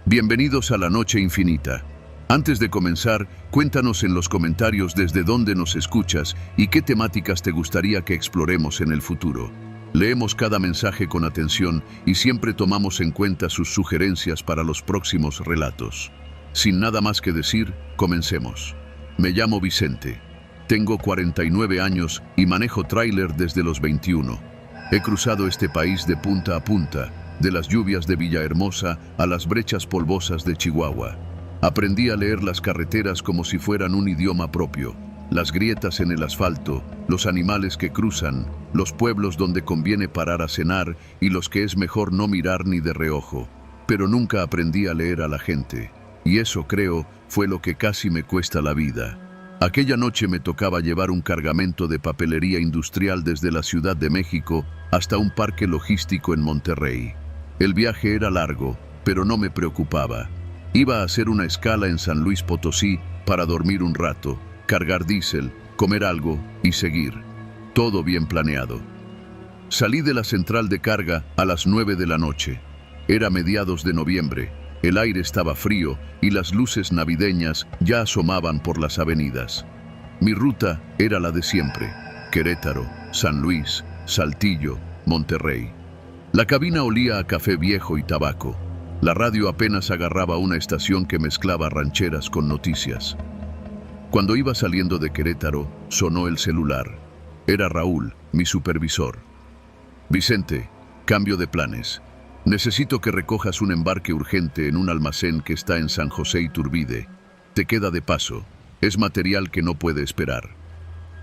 Bienvenidos a la Noche Infinita. Antes de comenzar, cuéntanos en los comentarios desde dónde nos escuchas y qué temáticas te gustaría que exploremos en el futuro. Leemos cada mensaje con atención y siempre tomamos en cuenta sus sugerencias para los próximos relatos. Sin nada más que decir, comencemos. Me llamo Vicente. Tengo 49 años y manejo tráiler desde los 21. He cruzado este país de punta a punta, de las lluvias de Villahermosa a las brechas polvosas de Chihuahua. Aprendí a leer las carreteras como si fueran un idioma propio, las grietas en el asfalto, los animales que cruzan, los pueblos donde conviene parar a cenar y los que es mejor no mirar ni de reojo. Pero nunca aprendí a leer a la gente, y eso, creo, fue lo que casi me cuesta la vida. Aquella noche me tocaba llevar un cargamento de papelería industrial desde la Ciudad de México hasta un parque logístico en Monterrey. El viaje era largo, pero no me preocupaba. Iba a hacer una escala en San Luis Potosí para dormir un rato, cargar diésel, comer algo y seguir. Todo bien planeado. Salí de la central de carga a las 9 de la noche. Era mediados de noviembre, el aire estaba frío y las luces navideñas ya asomaban por las avenidas. Mi ruta era la de siempre: Querétaro, San Luis, Saltillo, Monterrey. La cabina olía a café viejo y tabaco. La radio apenas agarraba una estación que mezclaba rancheras con noticias. Cuando iba saliendo de Querétaro, sonó el celular. Era Raúl, mi supervisor. Vicente, cambio de planes. Necesito que recojas un embarque urgente en un almacén que está en San José Iturbide. Te queda de paso. Es material que no puede esperar.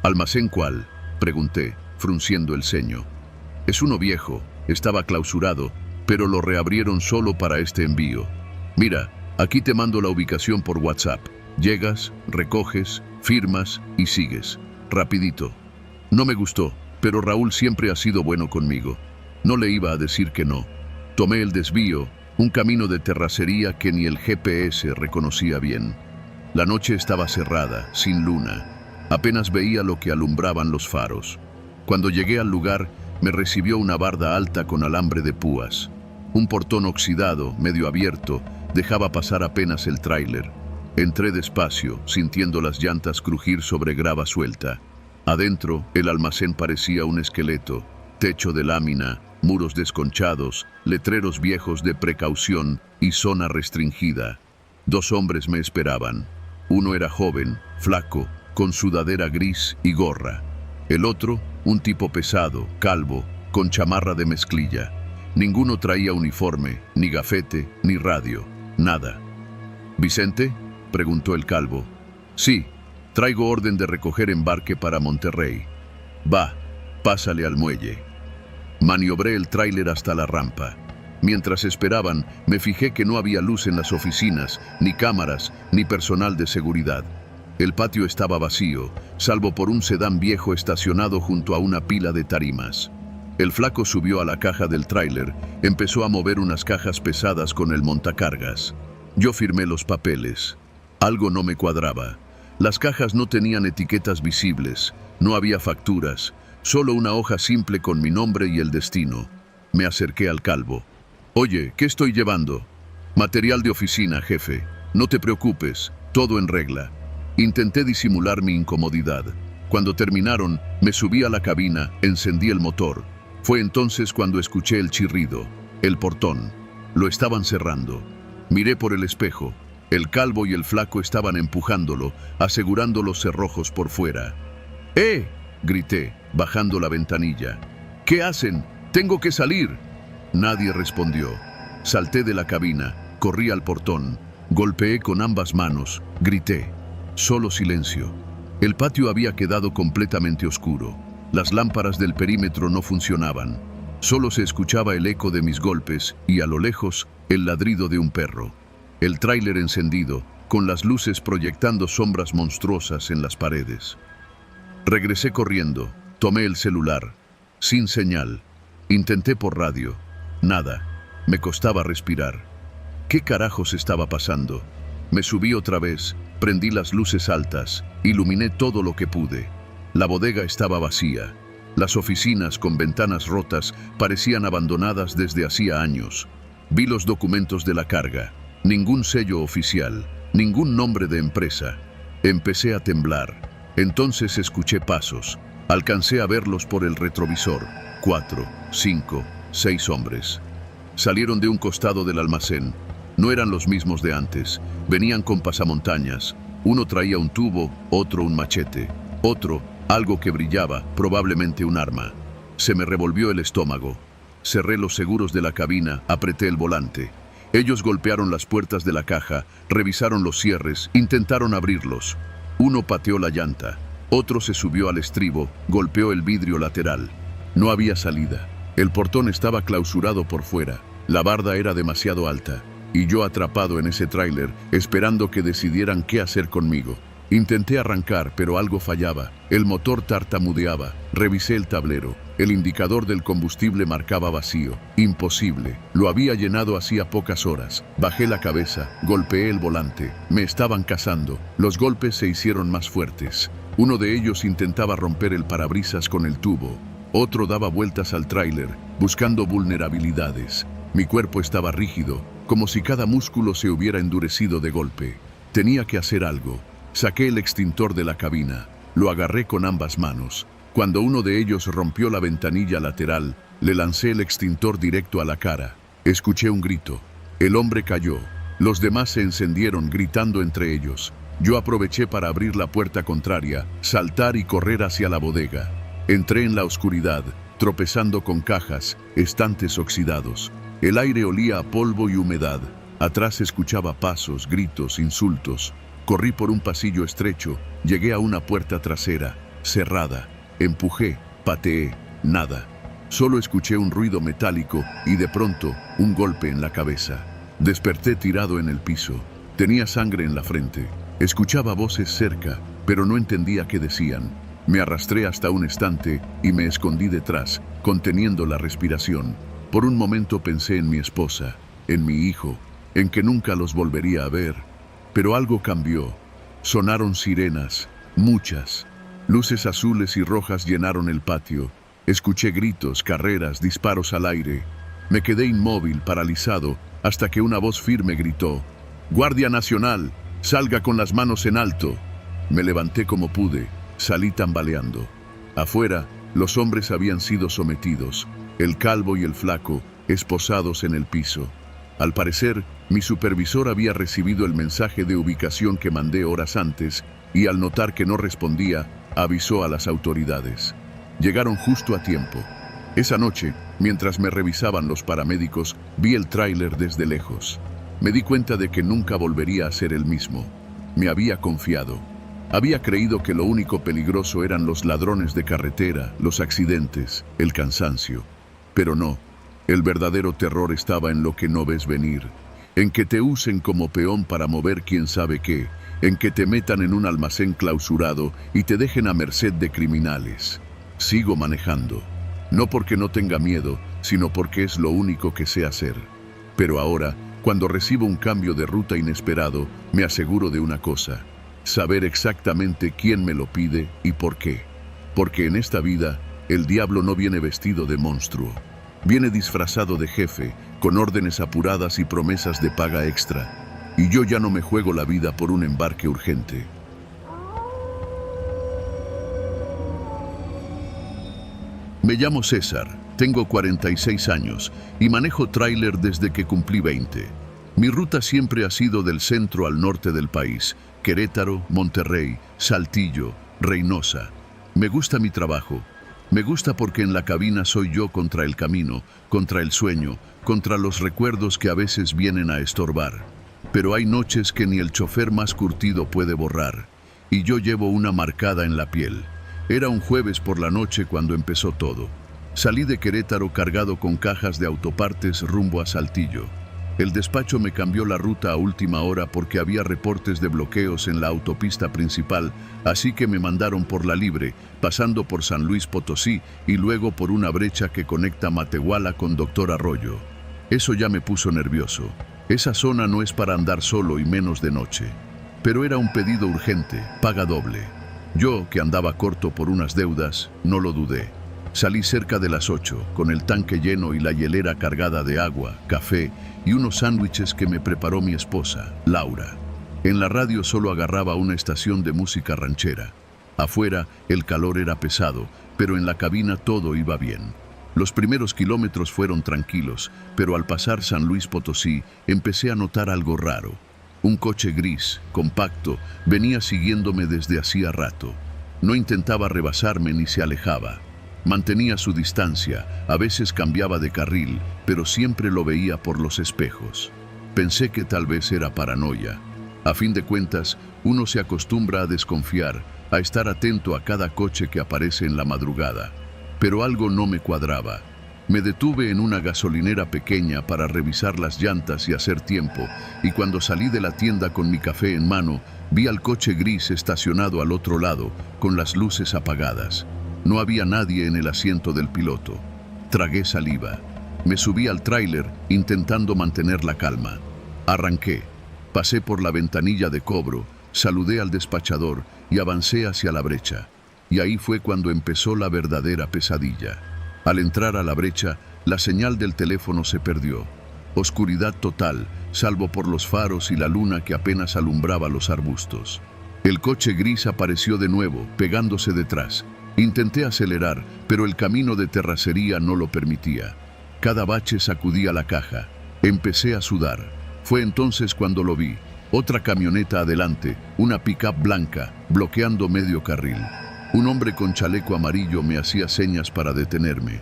¿Almacén cuál?, pregunté, frunciendo el ceño. Es uno viejo. Estaba clausurado, pero lo reabrieron solo para este envío. Mira, aquí te mando la ubicación por WhatsApp. Llegas, recoges, firmas y sigues. Rapidito. No me gustó, pero Raúl siempre ha sido bueno conmigo. No le iba a decir que no. Tomé el desvío, un camino de terracería que ni el GPS reconocía bien. La noche estaba cerrada, sin luna. Apenas veía lo que alumbraban los faros. Cuando llegué al lugar, me recibió una barda alta con alambre de púas. Un portón oxidado, medio abierto, dejaba pasar apenas el tráiler. Entré despacio, sintiendo las llantas crujir sobre grava suelta. Adentro, el almacén parecía un esqueleto: techo de lámina, muros desconchados, letreros viejos de precaución y zona restringida. 2 hombres me esperaban. Uno era joven, flaco, con sudadera gris y gorra. El otro, un tipo pesado, calvo, con chamarra de mezclilla. Ninguno traía uniforme, ni gafete, ni radio, nada. ¿Vicente?, preguntó el calvo. Sí, traigo orden de recoger embarque para Monterrey. Va, pásale al muelle. Maniobré el tráiler hasta la rampa. Mientras esperaban, me fijé que no había luz en las oficinas, ni cámaras, ni personal de seguridad. El patio estaba vacío, salvo por un sedán viejo estacionado junto a una pila de tarimas. El flaco subió a la caja del tráiler, empezó a mover unas cajas pesadas con el montacargas. Yo firmé los papeles. Algo no me cuadraba. Las cajas no tenían etiquetas visibles, no había facturas, solo una hoja simple con mi nombre y el destino. Me acerqué al calvo. Oye, ¿qué estoy llevando? Material de oficina, jefe. No te preocupes, todo en regla. Intenté disimular mi incomodidad. Cuando terminaron, me subí a la cabina, encendí el motor. Fue entonces cuando escuché el chirrido, el portón. Lo estaban cerrando. Miré por el espejo. El calvo y el flaco estaban empujándolo, asegurando los cerrojos por fuera. ¡Eh!, grité, bajando la ventanilla. ¿Qué hacen? ¡Tengo que salir! Nadie respondió. Salté de la cabina, corrí al portón, golpeé con ambas manos, grité. Solo silencio. El patio había quedado completamente oscuro. Las lámparas del perímetro no funcionaban. Solo se escuchaba el eco de mis golpes y, a lo lejos, el ladrido de un perro. El tráiler encendido, con las luces proyectando sombras monstruosas en las paredes. Regresé corriendo, tomé el celular. Sin señal. Intenté por radio. Nada. Me costaba respirar. ¿Qué carajos estaba pasando? Me subí otra vez, prendí las luces altas, iluminé todo lo que pude. La bodega estaba vacía. Las oficinas con ventanas rotas parecían abandonadas desde hacía años. Vi los documentos de la carga. Ningún sello oficial, ningún nombre de empresa. Empecé a temblar. Entonces escuché pasos. Alcancé a verlos por el retrovisor. 4, 5, 6 hombres. Salieron de un costado del almacén. No eran los mismos de antes. Venían con pasamontañas. Uno traía un tubo, otro un machete. Otro, algo que brillaba, probablemente un arma. Se me revolvió el estómago. Cerré los seguros de la cabina, apreté el volante. Ellos golpearon las puertas de la caja, revisaron los cierres, intentaron abrirlos. Uno pateó la llanta. Otro se subió al estribo, golpeó el vidrio lateral. No había salida. El portón estaba clausurado por fuera. La barda era demasiado alta. Y yo atrapado en ese tráiler, esperando que decidieran qué hacer conmigo. Intenté arrancar, pero algo fallaba. El motor tartamudeaba. Revisé el tablero. El indicador del combustible marcaba vacío. Imposible. Lo había llenado hacía pocas horas. Bajé la cabeza, golpeé el volante. Me estaban cazando. Los golpes se hicieron más fuertes. Uno de ellos intentaba romper el parabrisas con el tubo. Otro daba vueltas al tráiler, buscando vulnerabilidades. Mi cuerpo estaba rígido, como si cada músculo se hubiera endurecido de golpe. Tenía que hacer algo. Saqué el extintor de la cabina. Lo agarré con ambas manos. Cuando uno de ellos rompió la ventanilla lateral, le lancé el extintor directo a la cara. Escuché un grito. El hombre cayó. Los demás se encendieron gritando entre ellos. Yo aproveché para abrir la puerta contraria, saltar y correr hacia la bodega. Entré en la oscuridad, tropezando con cajas, estantes oxidados. El aire olía a polvo y humedad. Atrás escuchaba pasos, gritos, insultos. Corrí por un pasillo estrecho, llegué a una puerta trasera, cerrada. Empujé, pateé, nada. Solo escuché un ruido metálico y de pronto un golpe en la cabeza. Desperté tirado en el piso. Tenía sangre en la frente. Escuchaba voces cerca, pero no entendía qué decían. Me arrastré hasta un estante y me escondí detrás, conteniendo la respiración. Por un momento pensé en mi esposa, en mi hijo, en que nunca los volvería a ver. Pero algo cambió. Sonaron sirenas, muchas. Luces azules y rojas llenaron el patio. Escuché gritos, carreras, disparos al aire. Me quedé inmóvil, paralizado, hasta que una voz firme gritó: «Guardia Nacional, salga con las manos en alto». Me levanté como pude, salí tambaleando. Afuera, los hombres habían sido sometidos, el calvo y el flaco, esposados en el piso. Al parecer, mi supervisor había recibido el mensaje de ubicación que mandé horas antes y al notar que no respondía, avisó a las autoridades. Llegaron justo a tiempo. Esa noche, mientras me revisaban los paramédicos, vi el tráiler desde lejos. Me di cuenta de que nunca volvería a ser el mismo. Me había confiado. Había creído que lo único peligroso eran los ladrones de carretera, los accidentes, el cansancio. Pero no. El verdadero terror estaba en lo que no ves venir, en que te usen como peón para mover quién sabe qué, en que te metan en un almacén clausurado y te dejen a merced de criminales. Sigo manejando, no porque no tenga miedo, sino porque es lo único que sé hacer. Pero ahora, cuando recibo un cambio de ruta inesperado, me aseguro de una cosa: saber exactamente quién me lo pide y por qué. Porque en esta vida, el diablo no viene vestido de monstruo. Viene disfrazado de jefe, con órdenes apuradas y promesas de paga extra. Y yo ya no me juego la vida por un embarque urgente. Me llamo César, tengo 46 años y manejo tráiler desde que cumplí 20. Mi ruta siempre ha sido del centro al norte del país: Querétaro, Monterrey, Saltillo, Reynosa. Me gusta mi trabajo. Me gusta porque en la cabina soy yo contra el camino, contra el sueño, contra los recuerdos que a veces vienen a estorbar. Pero hay noches que ni el chofer más curtido puede borrar, y yo llevo una marcada en la piel. Era un jueves por la noche cuando empezó todo. Salí de Querétaro cargado con cajas de autopartes rumbo a Saltillo. El despacho me cambió la ruta a última hora porque había reportes de bloqueos en la autopista principal, así que me mandaron por la libre, pasando por San Luis Potosí y luego por una brecha que conecta Matehuala con Doctor Arroyo. Eso ya me puso nervioso. Esa zona no es para andar solo y menos de noche. Pero era un pedido urgente, paga doble. Yo, que andaba corto por unas deudas, no lo dudé. Salí cerca de las 8, con el tanque lleno y la hielera cargada de agua, café y unos sándwiches que me preparó mi esposa, Laura. En la radio solo agarraba una estación de música ranchera. Afuera el calor era pesado, pero en la cabina todo iba bien. Los primeros kilómetros fueron tranquilos, pero al pasar San Luis Potosí empecé a notar algo raro. Un coche gris, compacto, venía siguiéndome desde hacía rato. No intentaba rebasarme ni se alejaba. Mantenía su distancia, a veces cambiaba de carril, pero siempre lo veía por los espejos. Pensé que tal vez era paranoia. A fin de cuentas, uno se acostumbra a desconfiar, a estar atento a cada coche que aparece en la madrugada. Pero algo no me cuadraba. Me detuve en una gasolinera pequeña para revisar las llantas y hacer tiempo, y cuando salí de la tienda con mi café en mano, vi al coche gris estacionado al otro lado, con las luces apagadas. No había nadie en el asiento del piloto. Tragué saliva. Me subí al tráiler intentando mantener la calma. Arranqué. Pasé por la ventanilla de cobro, saludé al despachador y avancé hacia la brecha. Y ahí fue cuando empezó la verdadera pesadilla. Al entrar a la brecha, la señal del teléfono se perdió. Oscuridad total, salvo por los faros y la luna que apenas alumbraba los arbustos. El coche gris apareció de nuevo, pegándose detrás. Intenté acelerar, pero el camino de terracería no lo permitía. Cada bache sacudía la caja. Empecé a sudar. Fue entonces cuando lo vi. Otra camioneta adelante, una pick-up blanca, bloqueando medio carril. Un hombre con chaleco amarillo me hacía señas para detenerme.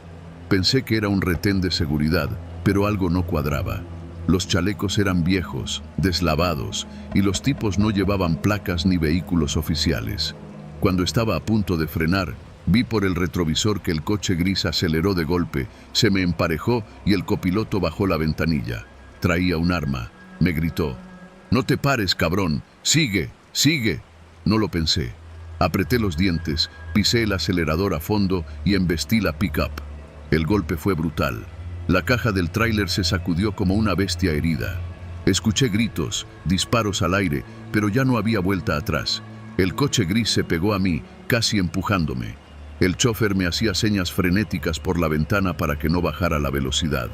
Pensé que era un retén de seguridad, pero algo no cuadraba. Los chalecos eran viejos, deslavados, y los tipos no llevaban placas ni vehículos oficiales. Cuando estaba a punto de frenar, vi por el retrovisor que el coche gris aceleró de golpe, se me emparejó y el copiloto bajó la ventanilla. Traía un arma. Me gritó: «No te pares, cabrón. Sigue, sigue». No lo pensé. Apreté los dientes, pisé el acelerador a fondo y embestí la pick-up. El golpe fue brutal. La caja del tráiler se sacudió como una bestia herida. Escuché gritos, disparos al aire, pero ya no había vuelta atrás. El coche gris se pegó a mí, casi empujándome. El chófer me hacía señas frenéticas por la ventana para que no bajara la velocidad.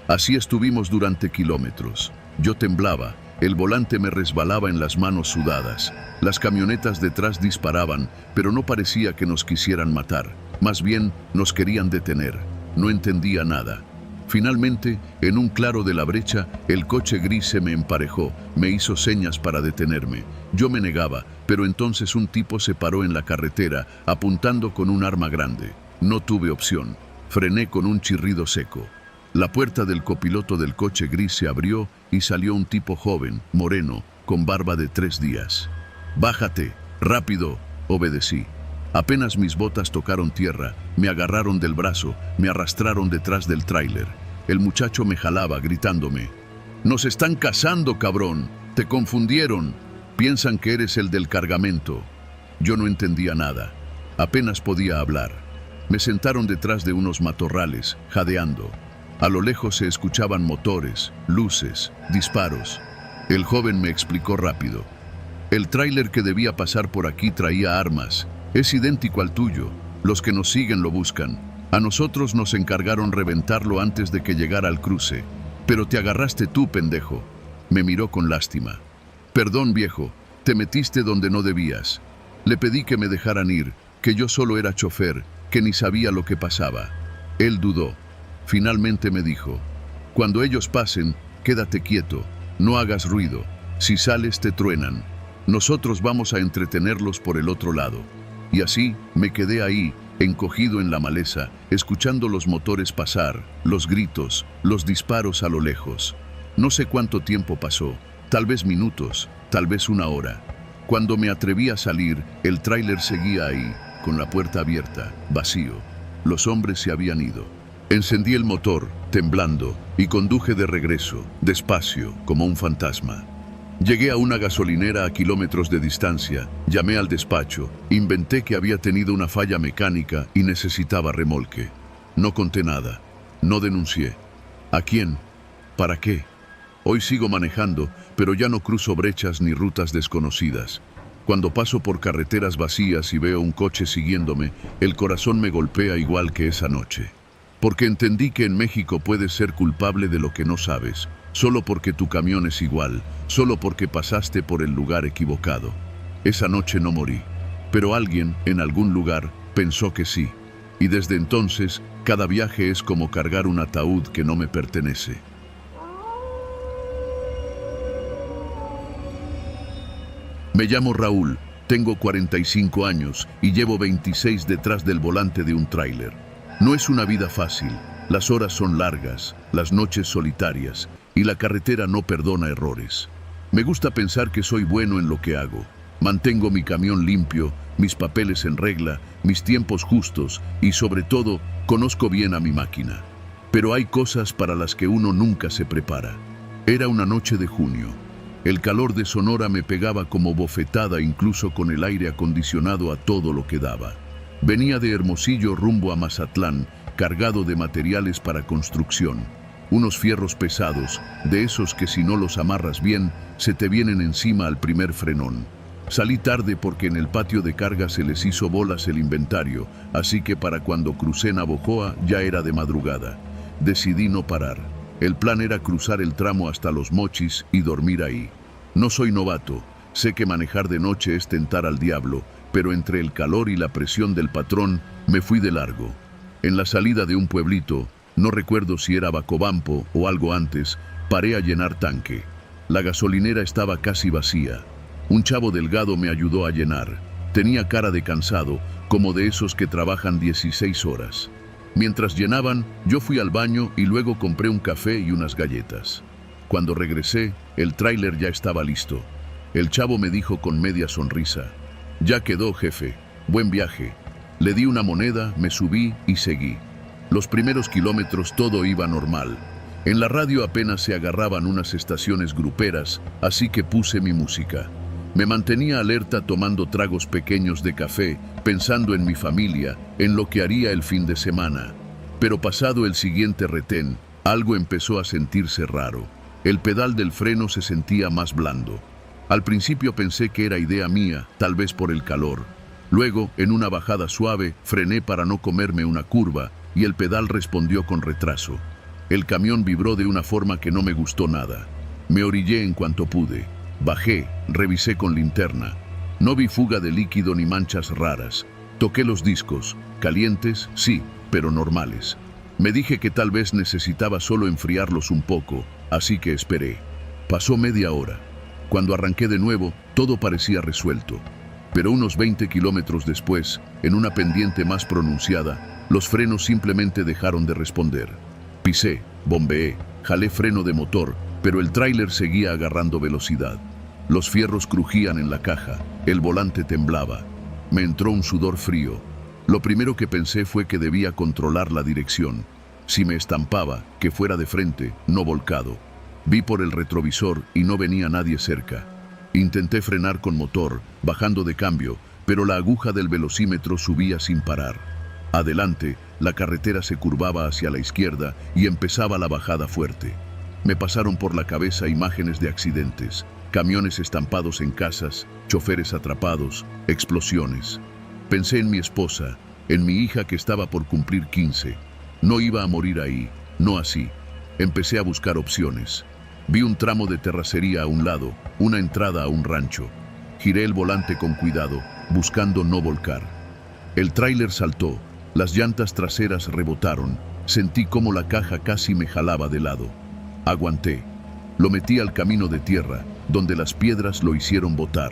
Así estuvimos durante kilómetros. Yo temblaba. El volante me resbalaba en las manos sudadas. Las camionetas detrás disparaban, pero no parecía que nos quisieran matar. Más bien, nos querían detener. No entendía nada. Finalmente, en un claro de la brecha, el coche gris se me emparejó, me hizo señas para detenerme. Yo me negaba, pero entonces un tipo se paró en la carretera, apuntando con un arma grande. No tuve opción. Frené con un chirrido seco. La puerta del copiloto del coche gris se abrió y salió un tipo joven, moreno, con barba de 3 días. «Bájate, rápido», obedecí. Apenas mis botas tocaron tierra, me agarraron del brazo, me arrastraron detrás del tráiler. El muchacho me jalaba, gritándome: «Nos están cazando, cabrón, te confundieron, piensan que eres el del cargamento». Yo no entendía nada, apenas podía hablar. Me sentaron detrás de unos matorrales, jadeando. A lo lejos se escuchaban motores, luces, disparos. El joven me explicó rápido: «El tráiler que debía pasar por aquí traía armas. Es idéntico al tuyo. Los que nos siguen lo buscan. A nosotros nos encargaron reventarlo antes de que llegara al cruce. Pero te agarraste tú, pendejo». Me miró con lástima. «Perdón, viejo, te metiste donde no debías». Le pedí que me dejaran ir, que yo solo era chofer, que ni sabía lo que pasaba. Él dudó. Finalmente me dijo: «Cuando ellos pasen, quédate quieto, no hagas ruido. Si sales te truenan. Nosotros vamos a entretenerlos por el otro lado». Y así me quedé ahí, encogido en la maleza, escuchando los motores pasar, los gritos, los disparos a lo lejos. No sé cuánto tiempo pasó, tal vez minutos, tal vez una hora. Cuando me atreví a salir, el tráiler seguía ahí, con la puerta abierta, vacío. Los hombres se habían ido. Encendí el motor, temblando, y conduje de regreso, despacio, como un fantasma. Llegué a una gasolinera a kilómetros de distancia, llamé al despacho, inventé que había tenido una falla mecánica y necesitaba remolque. No conté nada, no denuncié. ¿A quién? ¿Para qué? Hoy sigo manejando, pero ya no cruzo brechas ni rutas desconocidas. Cuando paso por carreteras vacías y veo un coche siguiéndome, el corazón me golpea igual que esa noche. Porque entendí que en México puedes ser culpable de lo que no sabes, solo porque tu camión es igual, solo porque pasaste por el lugar equivocado. Esa noche no morí, pero alguien, en algún lugar, pensó que sí. Y desde entonces, cada viaje es como cargar un ataúd que no me pertenece. Me llamo Raúl, tengo 45 años y llevo 26 detrás del volante de un tráiler. No es una vida fácil, las horas son largas, las noches solitarias y la carretera no perdona errores. Me gusta pensar que soy bueno en lo que hago. Mantengo mi camión limpio, mis papeles en regla, mis tiempos justos y sobre todo, conozco bien a mi máquina. Pero hay cosas para las que uno nunca se prepara. Era una noche de junio. El calor de Sonora me pegaba como bofetada incluso con el aire acondicionado a todo lo que daba. Venía de Hermosillo rumbo a Mazatlán, cargado de materiales para construcción. Unos fierros pesados, de esos que si no los amarras bien, se te vienen encima al primer frenón. Salí tarde porque en el patio de carga se les hizo bolas el inventario, así que para cuando crucé Navojoa ya era de madrugada. Decidí no parar. El plan era cruzar el tramo hasta Los Mochis y dormir ahí. No soy novato, sé que manejar de noche es tentar al diablo, pero entre el calor y la presión del patrón me fui de largo. En la salida de un pueblito, no recuerdo si era Bacobampo o algo antes, paré a llenar tanque. La gasolinera estaba casi vacía. Un chavo delgado me ayudó a llenar. Tenía cara de cansado, como de esos que trabajan 16 horas. Mientras llenaban, yo fui al baño y luego compré un café y unas galletas. Cuando regresé, el tráiler ya estaba listo. El chavo me dijo con media sonrisa: «Ya quedó, jefe. Buen viaje». Le di una moneda, me subí y seguí. Los primeros kilómetros todo iba normal. En la radio apenas se agarraban unas estaciones gruperas, así que puse mi música. Me mantenía alerta tomando tragos pequeños de café, pensando en mi familia, en lo que haría el fin de semana. Pero pasado el siguiente retén, algo empezó a sentirse raro. El pedal del freno se sentía más blando. Al principio pensé que era idea mía, tal vez por el calor. Luego, en una bajada suave, frené para no comerme una curva y el pedal respondió con retraso. El camión vibró de una forma que no me gustó nada. Me orillé en cuanto pude. Bajé, revisé con linterna. No vi fuga de líquido ni manchas raras. Toqué los discos, calientes, sí, pero normales. Me dije que tal vez necesitaba solo enfriarlos un poco, así que esperé. Pasó media hora. Cuando arranqué de nuevo, todo parecía resuelto. Pero unos 20 kilómetros después, en una pendiente más pronunciada, los frenos simplemente dejaron de responder. Pisé, bombeé, jalé freno de motor, pero el tráiler seguía agarrando velocidad. Los fierros crujían en la caja, el volante temblaba. Me entró un sudor frío. Lo primero que pensé fue que debía controlar la dirección. Si me estampaba, que fuera de frente, no volcado. Vi por el retrovisor y no venía nadie cerca. Intenté frenar con motor, bajando de cambio, pero la aguja del velocímetro subía sin parar. Adelante, la carretera se curvaba hacia la izquierda y empezaba la bajada fuerte. Me pasaron por la cabeza imágenes de accidentes, camiones estampados en casas, choferes atrapados, explosiones. Pensé en mi esposa, en mi hija que estaba por cumplir 15. No iba a morir ahí, no así. Empecé a buscar opciones. Vi un tramo de terracería a un lado, una entrada a un rancho. Giré el volante con cuidado, buscando no volcar. El tráiler saltó, las llantas traseras rebotaron, sentí como la caja casi me jalaba de lado. Aguanté. Lo metí al camino de tierra, donde las piedras lo hicieron botar.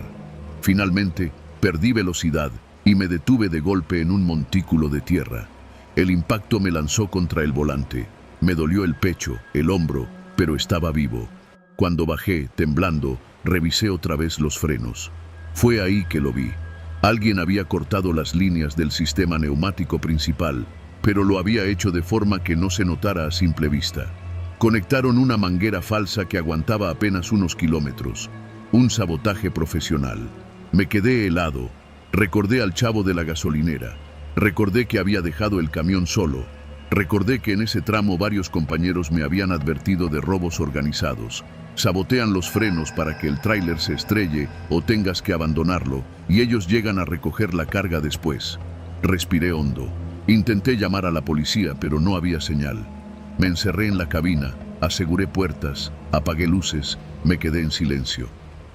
Finalmente, perdí velocidad y me detuve de golpe en un montículo de tierra. El impacto me lanzó contra el volante. Me dolió el pecho, el hombro, pero estaba vivo. Cuando bajé, temblando, revisé otra vez los frenos. Fue ahí que lo vi. Alguien había cortado las líneas del sistema neumático principal, pero lo había hecho de forma que no se notara a simple vista. Conectaron una manguera falsa que aguantaba apenas unos kilómetros. Un sabotaje profesional. Me quedé helado. Recordé al chavo de la gasolinera. Recordé que había dejado el camión solo. Recordé que en ese tramo varios compañeros me habían advertido de robos organizados. Sabotean los frenos para que el tráiler se estrelle o tengas que abandonarlo, y ellos llegan a recoger la carga después. Respiré hondo. Intenté llamar a la policía, pero no había señal. Me encerré en la cabina, aseguré puertas, apagué luces, me quedé en silencio.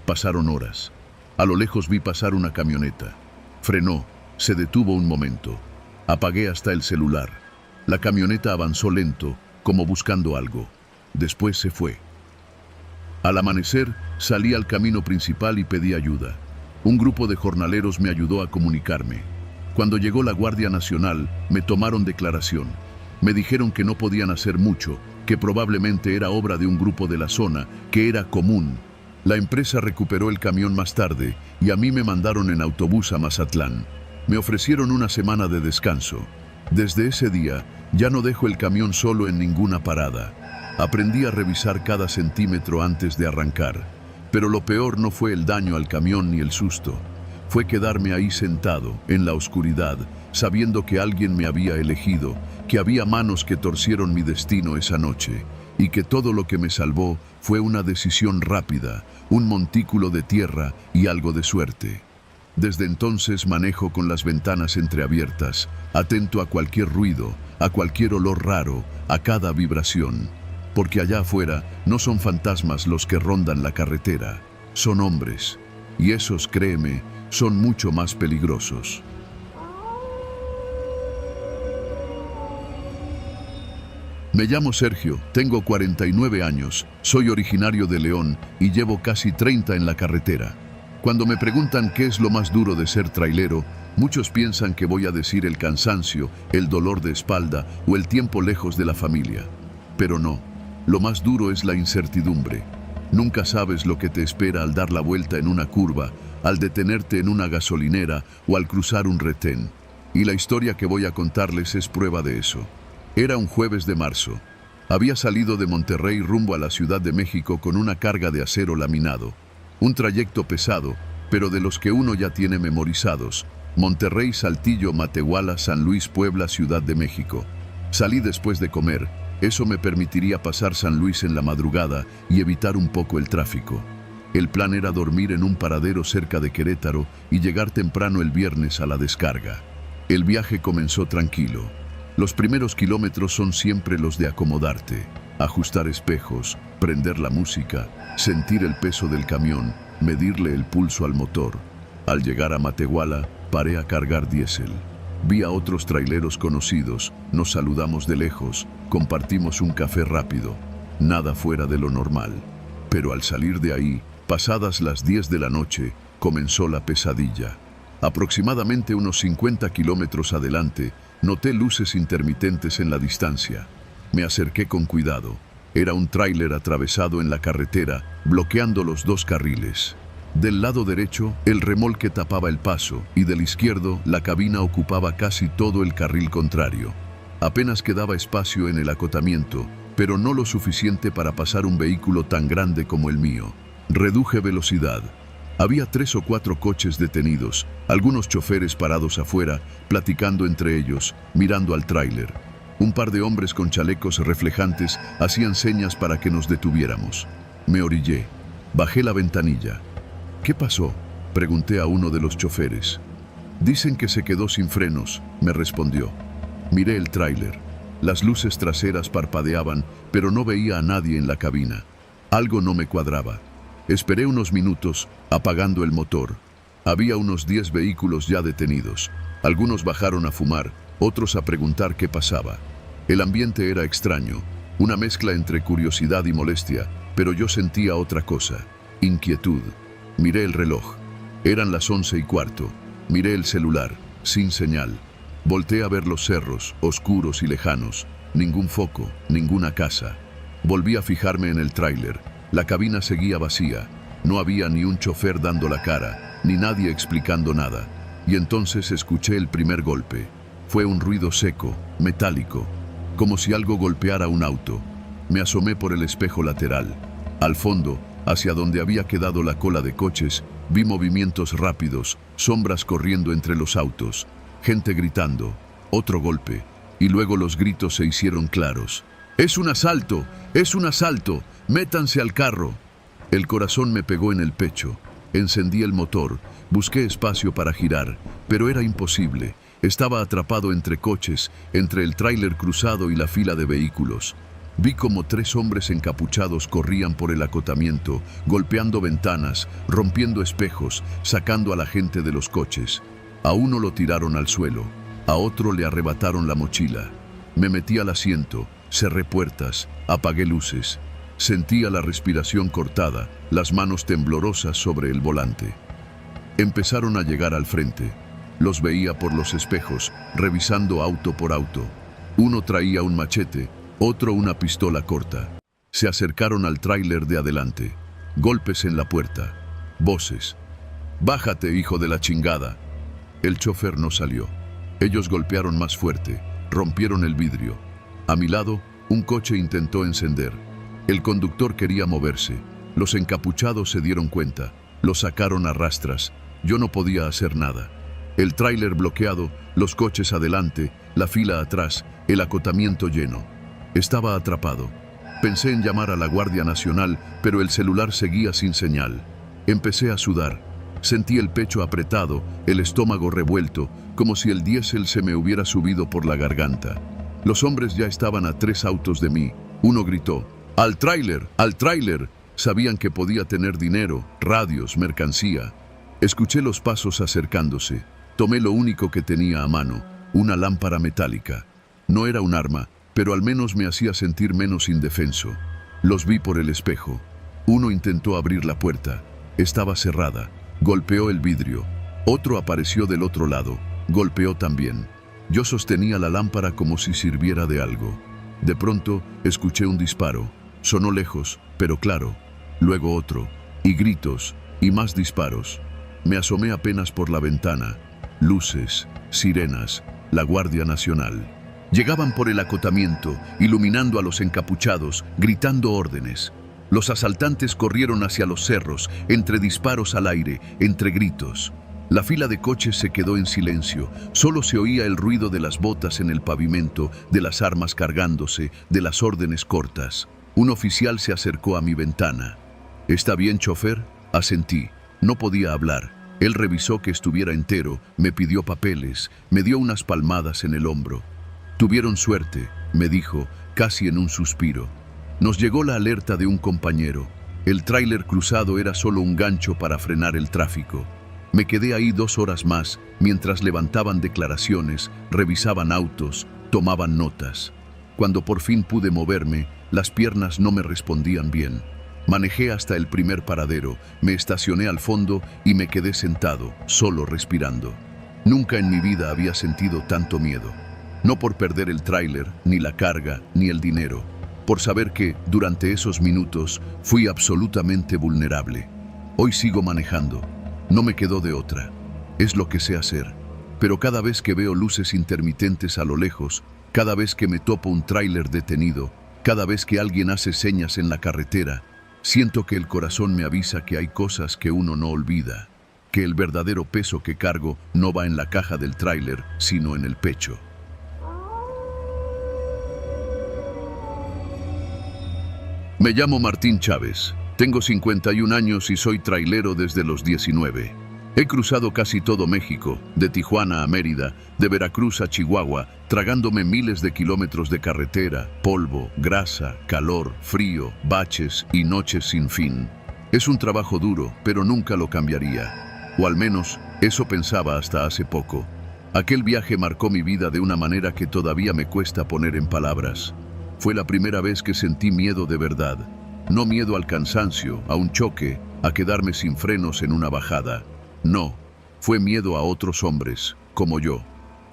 Pasaron horas. A lo lejos vi pasar una camioneta. Frenó, se detuvo un momento. Apagué hasta el celular. La camioneta avanzó lento, como buscando algo. Después se fue. Al amanecer, salí al camino principal y pedí ayuda. Un grupo de jornaleros me ayudó a comunicarme. Cuando llegó la Guardia Nacional, me tomaron declaración. Me dijeron que no podían hacer mucho, que probablemente era obra de un grupo de la zona, que era común. La empresa recuperó el camión más tarde y a mí me mandaron en autobús a Mazatlán. Me ofrecieron una semana de descanso. Desde ese día, ya no dejo el camión solo en ninguna parada. Aprendí a revisar cada centímetro antes de arrancar. Pero lo peor no fue el daño al camión ni el susto. Fue quedarme ahí sentado, en la oscuridad, sabiendo que alguien me había elegido, que había manos que torcieron mi destino esa noche, y que todo lo que me salvó fue una decisión rápida, un montículo de tierra y algo de suerte. Desde entonces manejo con las ventanas entreabiertas, atento a cualquier ruido, a cualquier olor raro, a cada vibración. Porque allá afuera no son fantasmas los que rondan la carretera, son hombres. Y esos, créeme, son mucho más peligrosos. Me llamo Sergio, tengo 49 años, soy originario de León y llevo casi 30 en la carretera. Cuando me preguntan qué es lo más duro de ser trailero, muchos piensan que voy a decir el cansancio, el dolor de espalda o el tiempo lejos de la familia. Pero no, lo más duro es la incertidumbre. Nunca sabes lo que te espera al dar la vuelta en una curva, al detenerte en una gasolinera o al cruzar un retén. Y la historia que voy a contarles es prueba de eso. Era un jueves de marzo. Había salido de Monterrey rumbo a la Ciudad de México con una carga de acero laminado. Un trayecto pesado, pero de los que uno ya tiene memorizados. Monterrey, Saltillo, Matehuala, San Luis, Puebla, Ciudad de México. Salí después de comer. Eso me permitiría pasar San Luis en la madrugada y evitar un poco el tráfico. El plan era dormir en un paradero cerca de Querétaro y llegar temprano el viernes a la descarga. El viaje comenzó tranquilo. Los primeros kilómetros son siempre los de acomodarte, ajustar espejos, prender la música, sentir el peso del camión, medirle el pulso al motor. Al llegar a Matehuala, paré a cargar diésel. Vi a otros traileros conocidos, nos saludamos de lejos, compartimos un café rápido. Nada fuera de lo normal. Pero al salir de ahí, pasadas las 10 de la noche, comenzó la pesadilla. Aproximadamente unos 50 kilómetros adelante, noté luces intermitentes en la distancia. Me acerqué con cuidado. Era un tráiler atravesado en la carretera, bloqueando los dos carriles. Del lado derecho, el remolque tapaba el paso y del izquierdo, la cabina ocupaba casi todo el carril contrario. Apenas quedaba espacio en el acotamiento, pero no lo suficiente para pasar un vehículo tan grande como el mío. Reduje velocidad. Había 3 o 4 coches detenidos, algunos choferes parados afuera, platicando entre ellos, mirando al tráiler. Un par de hombres con chalecos reflejantes hacían señas para que nos detuviéramos. Me orillé. Bajé la ventanilla. ¿Qué pasó?, pregunté a uno de los choferes. Dicen que se quedó sin frenos, me respondió. Miré el tráiler. Las luces traseras parpadeaban, pero no veía a nadie en la cabina. Algo no me cuadraba. Esperé unos minutos, apagando el motor. Había unos 10 vehículos ya detenidos. Algunos bajaron a fumar, otros a preguntar qué pasaba. El ambiente era extraño, una mezcla entre curiosidad y molestia, pero yo sentía otra cosa, inquietud. Miré el reloj. Eran las 11:15. Miré el celular, sin señal. Volté a ver los cerros, oscuros y lejanos. Ningún foco, ninguna casa. Volví a fijarme en el tráiler. La cabina seguía vacía. No había ni un chofer dando la cara, ni nadie explicando nada. Y entonces escuché el primer golpe. Fue un ruido seco, metálico, como si algo golpeara un auto. Me asomé por el espejo lateral. Al fondo, hacia donde había quedado la cola de coches, vi movimientos rápidos, sombras corriendo entre los autos, gente gritando. Otro golpe. y luego los gritos se hicieron claros. ¡Es un asalto! ¡Es un asalto! ¡Métanse al carro! El corazón me pegó en el pecho. Encendí el motor, busqué espacio para girar, pero era imposible. Estaba atrapado entre coches, entre el tráiler cruzado y la fila de vehículos. Vi como 3 hombres encapuchados corrían por el acotamiento, golpeando ventanas, rompiendo espejos, sacando a la gente de los coches. A uno lo tiraron al suelo, a otro le arrebataron la mochila. Me metí al asiento, cerré puertas, apagué luces. Sentía la respiración cortada, las manos temblorosas sobre el volante. Empezaron a llegar al frente. Los veía por los espejos, revisando auto por auto. Uno traía un machete, otro una pistola corta. Se acercaron al tráiler de adelante. Golpes en la puerta. Voces. «Bájate, hijo de la chingada». El chofer no salió. Ellos golpearon más fuerte, rompieron el vidrio. A mi lado, un coche intentó encender. El conductor quería moverse. Los encapuchados se dieron cuenta. Lo sacaron a rastras. Yo no podía hacer nada. El tráiler bloqueado, los coches adelante, la fila atrás, el acotamiento lleno. Estaba atrapado. Pensé en llamar a la Guardia Nacional, pero el celular seguía sin señal. Empecé a sudar. Sentí el pecho apretado, el estómago revuelto, como si el diésel se me hubiera subido por la garganta. Los hombres ya estaban a 3 autos de mí. Uno gritó: ¡Al tráiler! ¡Al tráiler! Sabían que podía tener dinero, radios, mercancía. Escuché los pasos acercándose. Tomé lo único que tenía a mano, una lámpara metálica. No era un arma, pero al menos me hacía sentir menos indefenso. Los vi por el espejo. Uno intentó abrir la puerta. Estaba cerrada. Golpeó el vidrio. Otro apareció del otro lado. Golpeó también. Yo sostenía la lámpara como si sirviera de algo. De pronto, escuché un disparo. Sonó lejos, pero claro. Luego otro. Y gritos. Y más disparos. Me asomé apenas por la ventana. Luces, sirenas, la Guardia Nacional. Llegaban por el acotamiento, iluminando a los encapuchados, gritando órdenes. Los asaltantes corrieron hacia los cerros, entre disparos al aire, entre gritos. La fila de coches se quedó en silencio. Solo se oía el ruido de las botas en el pavimento, de las armas cargándose, de las órdenes cortas. Un oficial se acercó a mi ventana. «¿Está bien, chofer?», asentí. No podía hablar. Él revisó que estuviera entero, me pidió papeles, me dio unas palmadas en el hombro. «Tuvieron suerte», me dijo, casi en un suspiro. Nos llegó la alerta de un compañero. El tráiler cruzado era solo un gancho para frenar el tráfico. Me quedé ahí 2 horas más, mientras levantaban declaraciones, revisaban autos, tomaban notas. Cuando por fin pude moverme, las piernas no me respondían bien. Manejé hasta el primer paradero, me estacioné al fondo y me quedé sentado, solo respirando. Nunca en mi vida había sentido tanto miedo. No por perder el tráiler, ni la carga, ni el dinero. Por saber que, durante esos minutos, fui absolutamente vulnerable. Hoy sigo manejando. No me quedó de otra. Es lo que sé hacer. Pero cada vez que veo luces intermitentes a lo lejos, cada vez que me topo un tráiler detenido, cada vez que alguien hace señas en la carretera, siento que el corazón me avisa que hay cosas que uno no olvida, que el verdadero peso que cargo no va en la caja del tráiler, sino en el pecho. Me llamo Martín Chávez, tengo 51 años y soy trailero desde los 19. He cruzado casi todo México, de Tijuana a Mérida, de Veracruz a Chihuahua, tragándome miles de kilómetros de carretera, polvo, grasa, calor, frío, baches y noches sin fin. Es un trabajo duro, pero nunca lo cambiaría. O al menos, eso pensaba hasta hace poco. Aquel viaje marcó mi vida de una manera que todavía me cuesta poner en palabras. Fue la primera vez que sentí miedo de verdad. No miedo al cansancio, a un choque, a quedarme sin frenos en una bajada. No, fue miedo a otros hombres, como yo.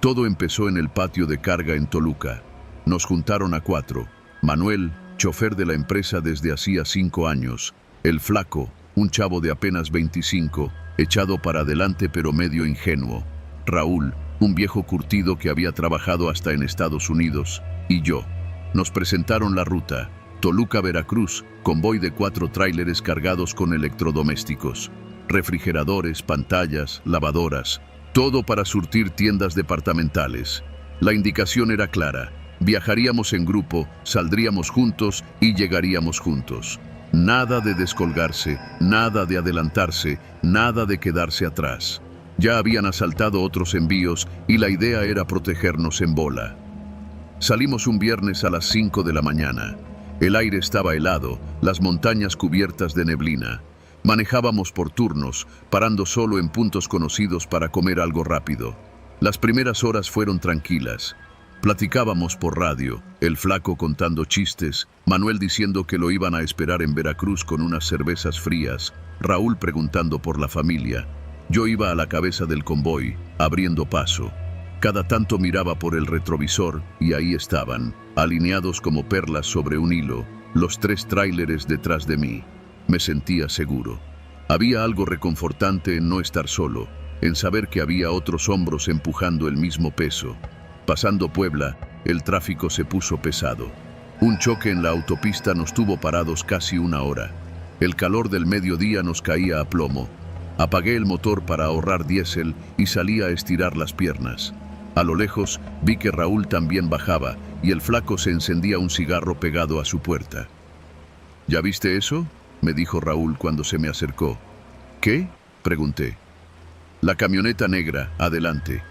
Todo empezó en el patio de carga en Toluca. Nos juntaron a 4. Manuel, chofer de la empresa desde hacía 5 años. El Flaco, un chavo de apenas 25, echado para adelante pero medio ingenuo. Raúl, un viejo curtido que había trabajado hasta en Estados Unidos. Y yo. Nos presentaron la ruta. Toluca-Veracruz, convoy de 4 tráileres cargados con electrodomésticos. Refrigeradores, pantallas, lavadoras, todo para surtir tiendas departamentales. La indicación era clara. Viajaríamos en grupo, saldríamos juntos y llegaríamos juntos. Nada de descolgarse, nada de adelantarse, nada de quedarse atrás. Ya habían asaltado otros envíos y la idea era protegernos en bola. Salimos un viernes a las 5 de la mañana. El aire estaba helado, las montañas cubiertas de neblina. Manejábamos por turnos, parando solo en puntos conocidos para comer algo rápido. Las primeras horas fueron tranquilas. Platicábamos por radio, el flaco contando chistes, Manuel diciendo que lo iban a esperar en Veracruz con unas cervezas frías, Raúl preguntando por la familia. Yo iba a la cabeza del convoy, abriendo paso. Cada tanto miraba por el retrovisor y ahí estaban, alineados como perlas sobre un hilo, los 3 tráileres detrás de mí. Me sentía seguro. Había algo reconfortante en no estar solo, en saber que había otros hombros empujando el mismo peso. Pasando Puebla, el tráfico se puso pesado. Un choque en la autopista nos tuvo parados casi 1 hora. El calor del mediodía nos caía a plomo. Apagué el motor para ahorrar diésel y salí a estirar las piernas. A lo lejos vi que Raúl también bajaba y el flaco se encendía un cigarro pegado a su puerta. ¿Ya viste eso?, me dijo Raúl cuando se me acercó. ¿Qué?, pregunté. La camioneta negra, adelante.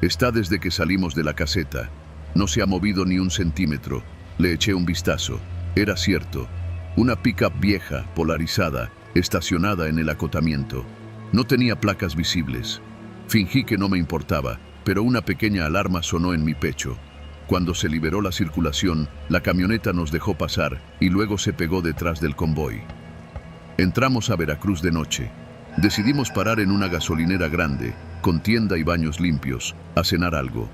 Está desde que salimos de la caseta. No se ha movido ni un centímetro. Le eché un vistazo. Era cierto. Una pick-up vieja, polarizada, estacionada en el acotamiento. No tenía placas visibles. Fingí que no me importaba, pero una pequeña alarma sonó en mi pecho. Cuando se liberó la circulación, la camioneta nos dejó pasar y luego se pegó detrás del convoy. Entramos a Veracruz de noche. Decidimos parar en una gasolinera grande, con tienda y baños limpios, a cenar algo.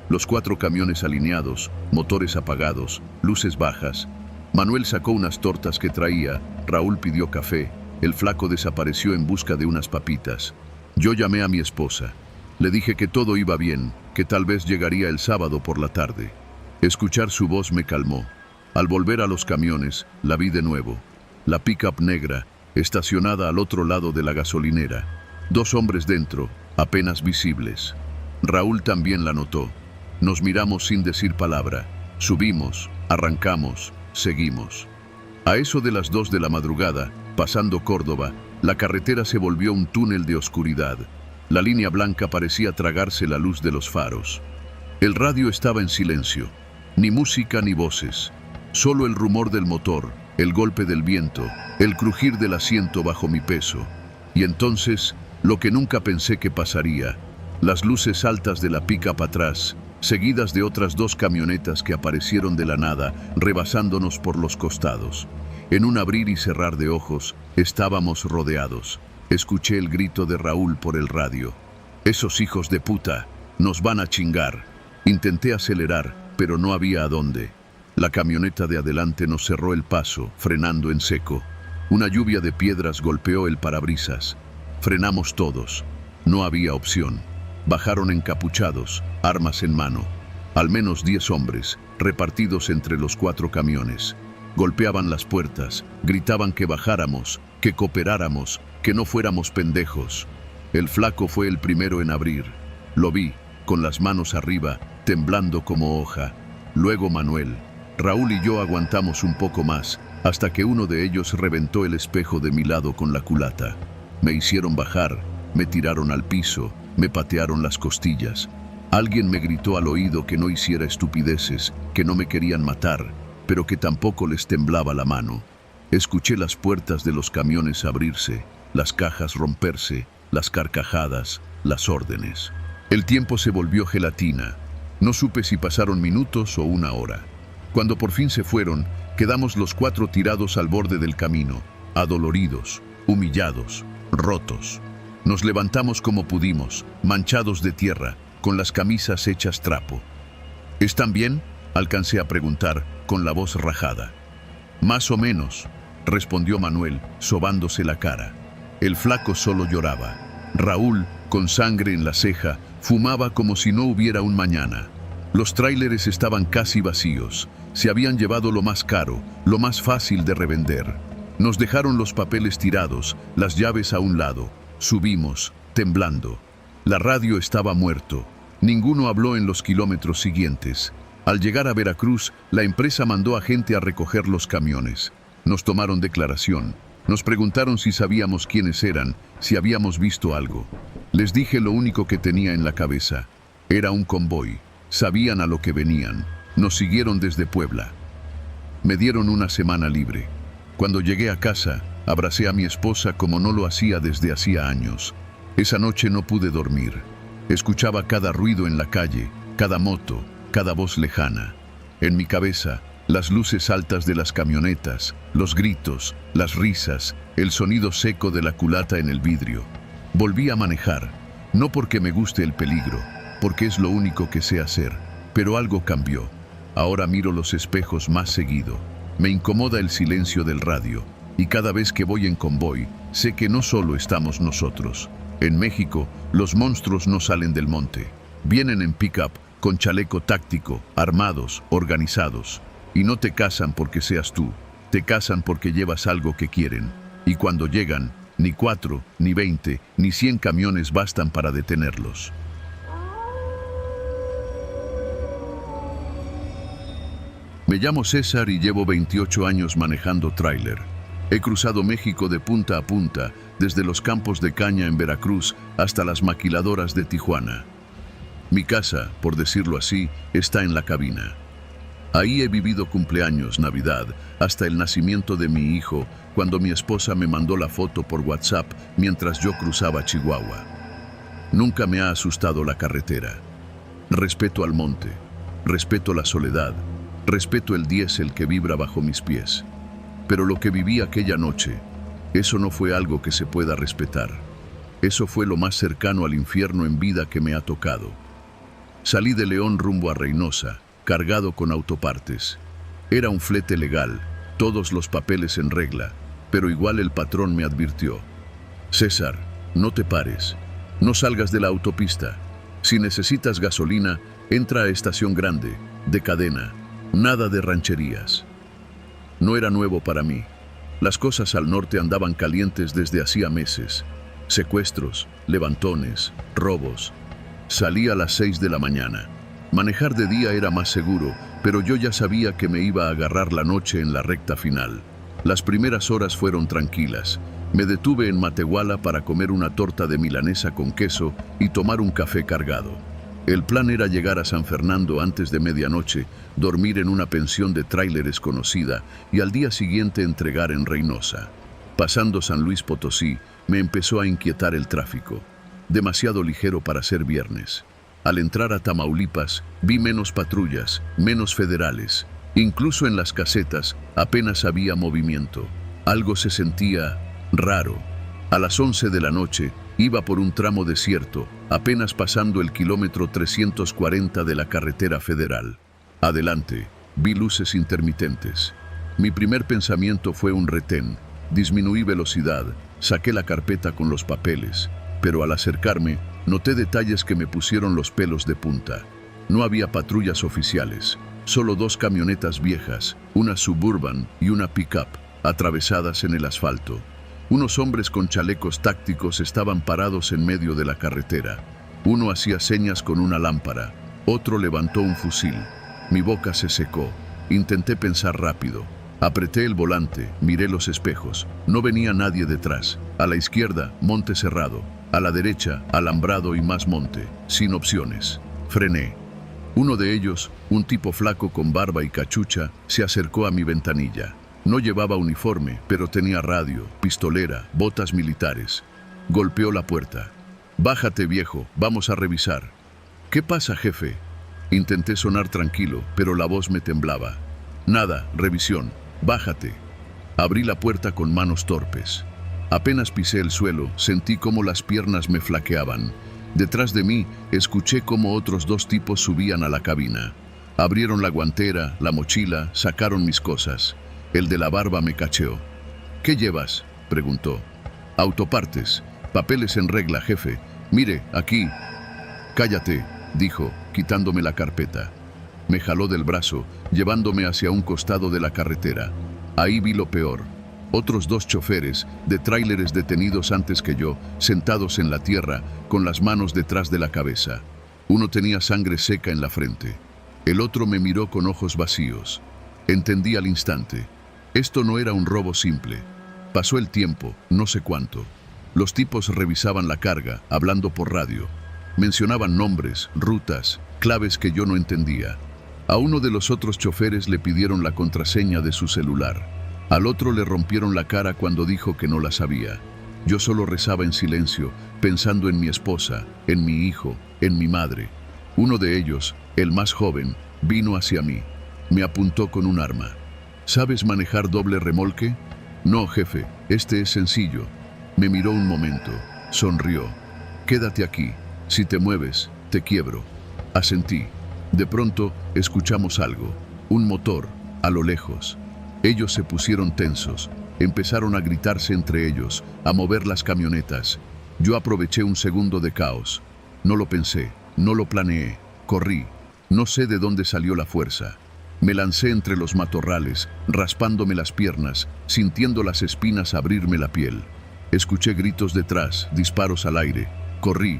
Los 4 camiones alineados, motores apagados, luces bajas. Manuel sacó unas tortas que traía, Raúl pidió café, el flaco desapareció en busca de unas papitas. Yo llamé a mi esposa. Le dije que todo iba bien, que tal vez llegaría el sábado por la tarde. Escuchar su voz me calmó. Al volver a los camiones, la vi de nuevo. La pick-up negra, estacionada al otro lado de la gasolinera. 2 hombres dentro, apenas visibles. Raúl también la notó. Nos miramos sin decir palabra. Subimos, arrancamos, seguimos. A eso de las 2 de la madrugada, pasando Córdoba, la carretera se volvió un túnel de oscuridad. La línea blanca parecía tragarse la luz de los faros. El radio estaba en silencio. Ni música ni voces. Solo el rumor del motor, el golpe del viento, el crujir del asiento bajo mi peso. Y entonces, lo que nunca pensé que pasaría, las luces altas de la pick-up atrás, seguidas de otras 2 camionetas que aparecieron de la nada, rebasándonos por los costados. En un abrir y cerrar de ojos, estábamos rodeados. Escuché el grito de Raúl por el radio. «Esos hijos de puta, nos van a chingar». Intenté acelerar, pero no había a dónde. La camioneta de adelante nos cerró el paso, frenando en seco. Una lluvia de piedras golpeó el parabrisas. Frenamos todos. No había opción. Bajaron encapuchados, armas en mano. Al menos 10 hombres, repartidos entre los 4 camiones. Golpeaban las puertas, gritaban que bajáramos, que cooperáramos, que no fuéramos pendejos. El flaco fue el primero en abrir. Lo vi, con las manos arriba, temblando como hoja. Luego Manuel. Raúl y yo aguantamos un poco más, hasta que uno de ellos reventó el espejo de mi lado con la culata. Me hicieron bajar, me tiraron al piso, me patearon las costillas. Alguien me gritó al oído que no hiciera estupideces, que no me querían matar, pero que tampoco les temblaba la mano. Escuché las puertas de los camiones abrirse, las cajas romperse, las carcajadas, las órdenes. El tiempo se volvió gelatina. No supe si pasaron minutos o 1 hora. Cuando por fin se fueron, quedamos los 4 tirados al borde del camino, adoloridos, humillados, rotos. Nos levantamos como pudimos, manchados de tierra, con las camisas hechas trapo. ¿Están bien?, alcancé a preguntar, con la voz rajada. Más o menos, respondió Manuel, sobándose la cara. El flaco solo lloraba. Raúl, con sangre en la ceja, fumaba como si no hubiera un mañana. Los tráileres estaban casi vacíos. Se habían llevado lo más caro, lo más fácil de revender. Nos dejaron los papeles tirados, las llaves a un lado. Subimos, temblando. La radio estaba muerto. Ninguno habló en los kilómetros siguientes. Al llegar a Veracruz, la empresa mandó a gente a recoger los camiones. Nos tomaron declaración. Nos preguntaron si sabíamos quiénes eran, si habíamos visto algo. Les dije lo único que tenía en la cabeza. Era un convoy. Sabían a lo que venían. Nos siguieron desde Puebla. Me dieron una semana libre. Cuando llegué a casa, abracé a mi esposa como no lo hacía desde hacía años. Esa noche no pude dormir. Escuchaba cada ruido en la calle, cada moto, cada voz lejana. En mi cabeza, las luces altas de las camionetas, los gritos, las risas, el sonido seco de la culata en el vidrio. Volví a manejar, no porque me guste el peligro, porque es lo único que sé hacer, pero algo cambió. Ahora miro los espejos más seguido. Me incomoda el silencio del radio, y cada vez que voy en convoy, sé que no solo estamos nosotros. En México, los monstruos no salen del monte. Vienen en pick-up, con chaleco táctico, armados, organizados. Y no te cazan porque seas tú, te cazan porque llevas algo que quieren. Y cuando llegan, ni 4, ni 20, ni 100 camiones bastan para detenerlos. Me llamo César y llevo 28 años manejando tráiler. He cruzado México de punta a punta, desde los campos de caña en Veracruz hasta las maquiladoras de Tijuana. Mi casa, por decirlo así, está en la cabina. Ahí he vivido cumpleaños, Navidad, hasta el nacimiento de mi hijo, cuando mi esposa me mandó la foto por WhatsApp mientras yo cruzaba Chihuahua. Nunca me ha asustado la carretera. Respeto al monte, respeto la soledad, respeto el diésel que vibra bajo mis pies. Pero lo que viví aquella noche, eso no fue algo que se pueda respetar. Eso fue lo más cercano al infierno en vida que me ha tocado. Salí de León rumbo a Reynosa, cargado con autopartes. Era un flete legal, todos los papeles en regla, pero igual el patrón me advirtió: César, no te pares, no salgas de la autopista. Si necesitas gasolina, entra a Estación Grande, de cadena, nada de rancherías. No era nuevo para mí. Las cosas al norte andaban calientes desde hacía meses. Secuestros, levantones, robos. Salí a las 6 de la mañana. Manejar de día era más seguro, pero yo ya sabía que me iba a agarrar la noche en la recta final. Las primeras horas fueron tranquilas. Me detuve en Matehuala para comer una torta de milanesa con queso y tomar un café cargado. El plan era llegar a San Fernando antes de medianoche, dormir en una pensión de tráileres conocida y al día siguiente entregar en Reynosa. Pasando San Luis Potosí, me empezó a inquietar el tráfico. Demasiado ligero para ser viernes. Al entrar a Tamaulipas, vi menos patrullas, menos federales. Incluso en las casetas apenas había movimiento. Algo se sentía raro. A las 11 de la noche, iba por un tramo desierto, apenas pasando el kilómetro 340 de la carretera federal. Adelante, vi luces intermitentes. Mi primer pensamiento fue un retén. Disminuí velocidad, saqué la carpeta con los papeles, pero al acercarme, noté detalles que me pusieron los pelos de punta. No había patrullas oficiales, solo 2 camionetas viejas, una Suburban y una pick-up, atravesadas en el asfalto. Unos hombres con chalecos tácticos estaban parados en medio de la carretera. Uno hacía señas con una lámpara, otro levantó un fusil. Mi boca se secó. Intenté pensar rápido. Apreté el volante, miré los espejos. No venía nadie detrás. A la izquierda, monte cerrado. A la derecha, alambrado y más monte, sin opciones. Frené. Uno de ellos, un tipo flaco con barba y cachucha, se acercó a mi ventanilla. No llevaba uniforme, pero tenía radio, pistolera, botas militares. Golpeó la puerta. «Bájate, viejo, vamos a revisar». «¿Qué pasa, jefe?» Intenté sonar tranquilo, pero la voz me temblaba. «Nada, revisión. Bájate». Abrí la puerta con manos torpes. Apenas pisé el suelo, sentí cómo las piernas me flaqueaban. Detrás de mí, escuché cómo otros 2 tipos subían a la cabina. Abrieron la guantera, la mochila, sacaron mis cosas. El de la barba me cacheó. «¿Qué llevas?», preguntó. «Autopartes. Papeles en regla, jefe. Mire, aquí». «Cállate», dijo, quitándome la carpeta. Me jaló del brazo, llevándome hacia un costado de la carretera. Ahí vi lo peor. Otros 2 choferes, de tráileres detenidos antes que yo, sentados en la tierra, con las manos detrás de la cabeza. Uno tenía sangre seca en la frente. El otro me miró con ojos vacíos. Entendí al instante. Esto no era un robo simple. Pasó el tiempo, no sé cuánto. Los tipos revisaban la carga, hablando por radio. Mencionaban nombres, rutas, claves que yo no entendía. A uno de los otros choferes le pidieron la contraseña de su celular. Al otro le rompieron la cara cuando dijo que no la sabía. Yo solo rezaba en silencio, pensando en mi esposa, en mi hijo, en mi madre. Uno de ellos, el más joven, vino hacia mí. Me apuntó con un arma. ¿Sabes manejar doble remolque? No, jefe, este es sencillo. Me miró un momento, sonrió. Quédate aquí. Si te mueves, te quiebro. Asentí. De pronto, escuchamos algo. Un motor, a lo lejos. Ellos se pusieron tensos. Empezaron a gritarse entre ellos, a mover las camionetas. Yo aproveché un segundo de caos. No lo pensé, no lo planeé. Corrí. No sé de dónde salió la fuerza. Me lancé entre los matorrales, raspándome las piernas, sintiendo las espinas abrirme la piel. Escuché gritos detrás, disparos al aire. Corrí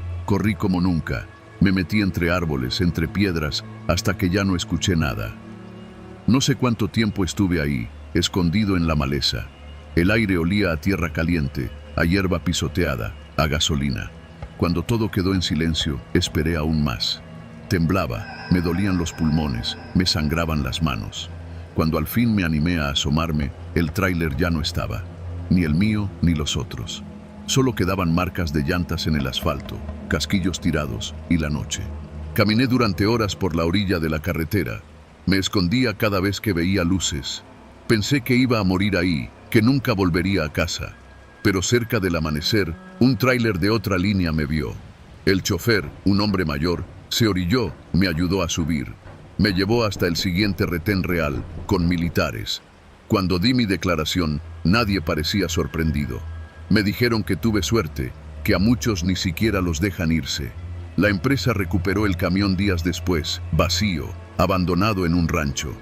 como nunca. Me metí entre árboles, entre piedras, hasta que ya no escuché nada. No sé cuánto tiempo estuve ahí, escondido en la maleza. El aire olía a tierra caliente, a hierba pisoteada, a gasolina. Cuando todo quedó en silencio, esperé aún más. Temblaba, me dolían los pulmones, me sangraban las manos. Cuando al fin me animé a asomarme, el tráiler ya no estaba. Ni el mío, ni los otros. Solo quedaban marcas de llantas en el asfalto, casquillos tirados y la noche. Caminé durante horas por la orilla de la carretera. Me escondía cada vez que veía luces. Pensé que iba a morir ahí, que nunca volvería a casa. Pero cerca del amanecer, un tráiler de otra línea me vio. El chofer, un hombre mayor, se orilló, me ayudó a subir. Me llevó hasta el siguiente retén real, con militares. Cuando di mi declaración, nadie parecía sorprendido. Me dijeron que tuve suerte, que a muchos ni siquiera los dejan irse. La empresa recuperó el camión días después, vacío, abandonado en un rancho.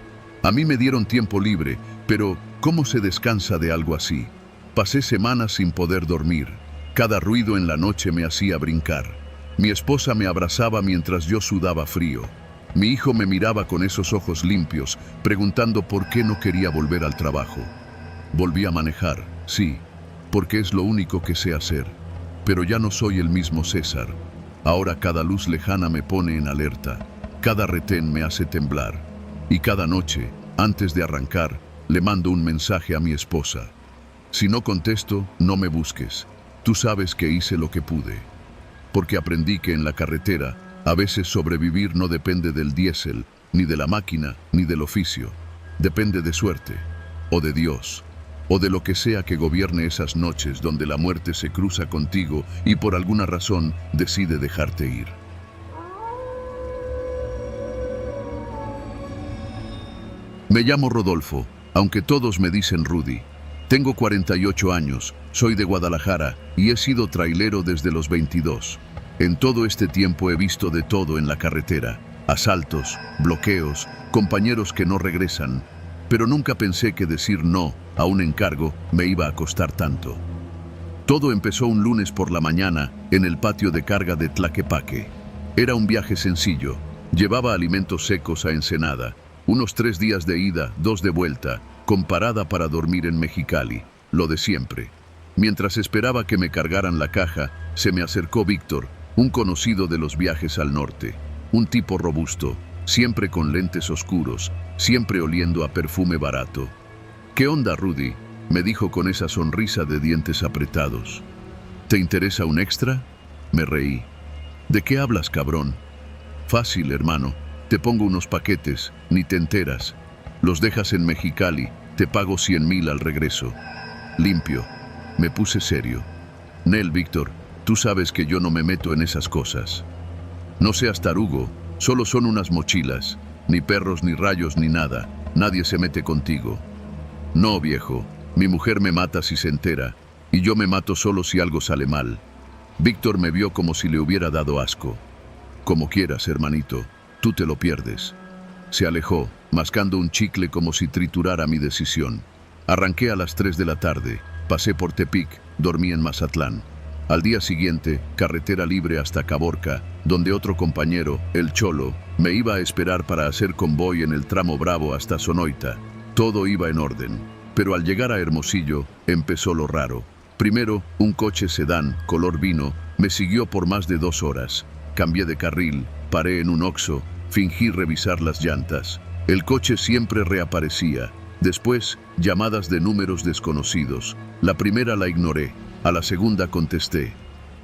A mí me dieron tiempo libre, pero ¿cómo se descansa de algo así? Pasé semanas sin poder dormir. Cada ruido en la noche me hacía brincar. Mi esposa me abrazaba mientras yo sudaba frío. Mi hijo me miraba con esos ojos limpios, preguntando por qué no quería volver al trabajo. Volví a manejar, sí, porque es lo único que sé hacer. Pero ya no soy el mismo César. Ahora cada luz lejana me pone en alerta. Cada retén me hace temblar. Y cada noche, antes de arrancar, le mando un mensaje a mi esposa. Si no contesto, no me busques. Tú sabes que hice lo que pude. Porque aprendí que en la carretera, a veces sobrevivir no depende del diésel, ni de la máquina, ni del oficio. Depende de suerte, o de Dios, o de lo que sea que gobierne esas noches donde la muerte se cruza contigo y por alguna razón decide dejarte ir. Me llamo Rodolfo, aunque todos me dicen Rudy. Tengo 48 años, soy de Guadalajara y he sido trailero desde los 22. En todo este tiempo he visto de todo en la carretera. Asaltos, bloqueos, compañeros que no regresan. Pero nunca pensé que decir no a un encargo me iba a costar tanto. Todo empezó un lunes por la mañana en el patio de carga de Tlaquepaque. Era un viaje sencillo. Llevaba alimentos secos a Ensenada. Unos 3 días de ida, 2 de vuelta, con parada para dormir en Mexicali, lo de siempre. Mientras esperaba que me cargaran la caja, se me acercó Víctor, un conocido de los viajes al norte. Un tipo robusto, siempre con lentes oscuros, siempre oliendo a perfume barato. ¿Qué onda, Rudy?, me dijo con esa sonrisa de dientes apretados. ¿Te interesa un extra? Me reí. ¿De qué hablas, cabrón? Fácil, hermano. Te pongo unos paquetes, ni te enteras. Los dejas en Mexicali, te pago 100,000 al regreso. Limpio. Me puse serio. Nel, Víctor, tú sabes que yo no me meto en esas cosas. No seas tarugo, solo son unas mochilas. Ni perros, ni rayos, ni nada. Nadie se mete contigo. No, viejo. Mi mujer me mata si se entera, y yo me mato solo si algo sale mal. Víctor me vio como si le hubiera dado asco. Como quieras, hermanito. Tú te lo pierdes. Se alejó, mascando un chicle como si triturara mi decisión. Arranqué a las 3 de la tarde, pasé por Tepic, dormí en Mazatlán. Al día siguiente, carretera libre hasta Caborca, donde otro compañero, el Cholo, me iba a esperar para hacer convoy en el tramo Bravo hasta Sonoita. Todo iba en orden, pero al llegar a Hermosillo, empezó lo raro. Primero, un coche sedán, color vino, me siguió por más de 2 horas. Cambié de carril, paré en un Oxxo, fingí revisar las llantas. El coche siempre reaparecía. Después, llamadas de números desconocidos. La primera la ignoré. A la segunda contesté.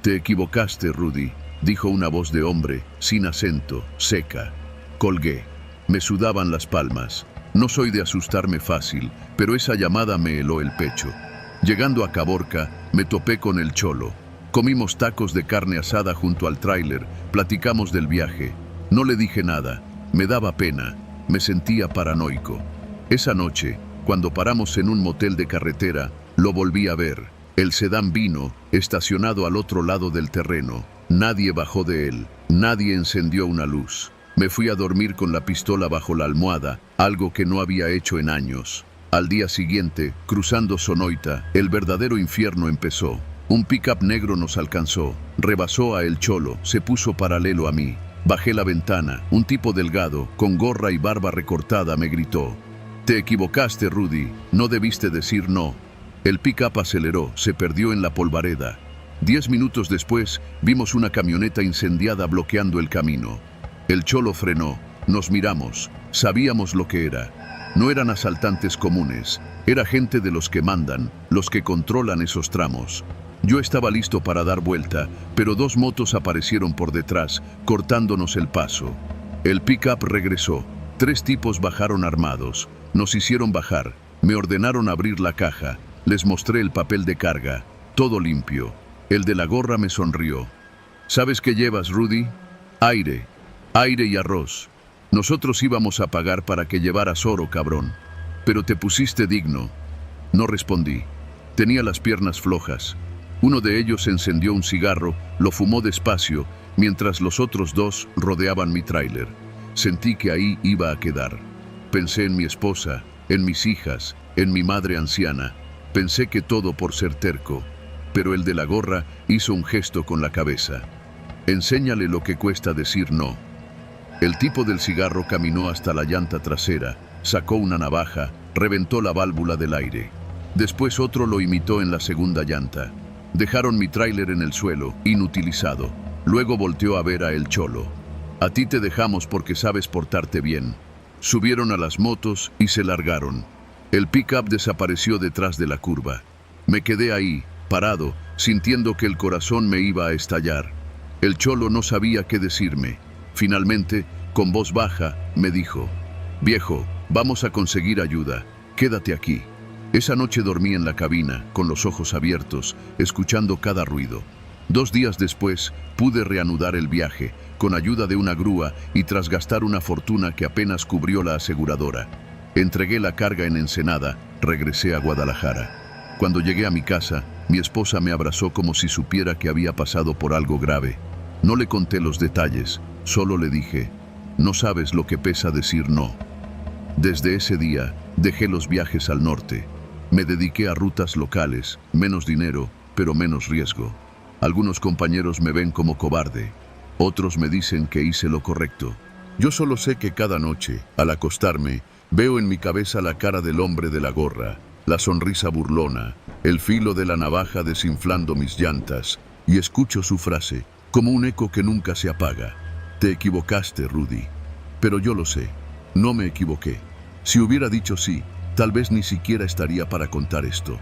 «Te equivocaste, Rudy», dijo una voz de hombre, sin acento, seca. Colgué. Me sudaban las palmas. No soy de asustarme fácil, pero esa llamada me heló el pecho. Llegando a Caborca, me topé con el Cholo. Comimos tacos de carne asada junto al tráiler, platicamos del viaje. No le dije nada. Me daba pena. Me sentía paranoico. Esa noche, cuando paramos en un motel de carretera, lo volví a ver. El sedán vino, estacionado al otro lado del terreno. Nadie bajó de él, nadie encendió una luz. Me fui a dormir con la pistola bajo la almohada, algo que no había hecho en años. Al día siguiente, cruzando Sonoita, el verdadero infierno empezó. Un pickup negro nos alcanzó, rebasó a El Cholo, se puso paralelo a mí. Bajé la ventana, un tipo delgado, con gorra y barba recortada, me gritó: «Te equivocaste, Rudy, no debiste decir no». El pick-up aceleró, se perdió en la polvareda. 10 minutos después, vimos una camioneta incendiada bloqueando el camino. El Cholo frenó, nos miramos, sabíamos lo que era. No eran asaltantes comunes, era gente de los que mandan, los que controlan esos tramos. Yo estaba listo para dar vuelta, pero 2 motos aparecieron por detrás, cortándonos el paso. El pick-up regresó, 3 tipos bajaron armados, nos hicieron bajar, me ordenaron abrir la caja. Les mostré el papel de carga, todo limpio. El de la gorra me sonrió. «¿Sabes qué llevas, Rudy? Aire. Aire y arroz. Nosotros íbamos a pagar para que llevaras oro, cabrón. Pero te pusiste digno». No respondí. Tenía las piernas flojas. Uno de ellos encendió un cigarro, lo fumó despacio, mientras los otros 2 rodeaban mi tráiler. Sentí que ahí iba a quedar. Pensé en mi esposa, en mis hijas, en mi madre anciana. Pensé que todo por ser terco, pero el de la gorra hizo un gesto con la cabeza. «Enséñale lo que cuesta decir no». El tipo del cigarro caminó hasta la llanta trasera, sacó una navaja, reventó la válvula del aire. Después otro lo imitó en la segunda llanta. Dejaron mi tráiler en el suelo, inutilizado. Luego volteó a ver a El Cholo. «A ti te dejamos porque sabes portarte bien». Subieron a las motos y se largaron. El pick-up desapareció detrás de la curva. Me quedé ahí, parado, sintiendo que el corazón me iba a estallar. El Cholo no sabía qué decirme. Finalmente, con voz baja, me dijo: «Viejo, vamos a conseguir ayuda. Quédate aquí». Esa noche dormí en la cabina, con los ojos abiertos, escuchando cada ruido. 2 días después, pude reanudar el viaje, con ayuda de una grúa y tras gastar una fortuna que apenas cubrió la aseguradora. Entregué la carga en Ensenada, regresé a Guadalajara. Cuando llegué a mi casa, mi esposa me abrazó como si supiera que había pasado por algo grave. No le conté los detalles, solo le dije: «No sabes lo que pesa decir no». Desde ese día, dejé los viajes al norte. Me dediqué a rutas locales, menos dinero, pero menos riesgo. Algunos compañeros me ven como cobarde, otros me dicen que hice lo correcto. Yo solo sé que cada noche, al acostarme, veo en mi cabeza la cara del hombre de la gorra, la sonrisa burlona, el filo de la navaja desinflando mis llantas, y escucho su frase, como un eco que nunca se apaga: «Te equivocaste, Rudy». Pero yo lo sé, no me equivoqué. Si hubiera dicho sí, tal vez ni siquiera estaría para contar esto.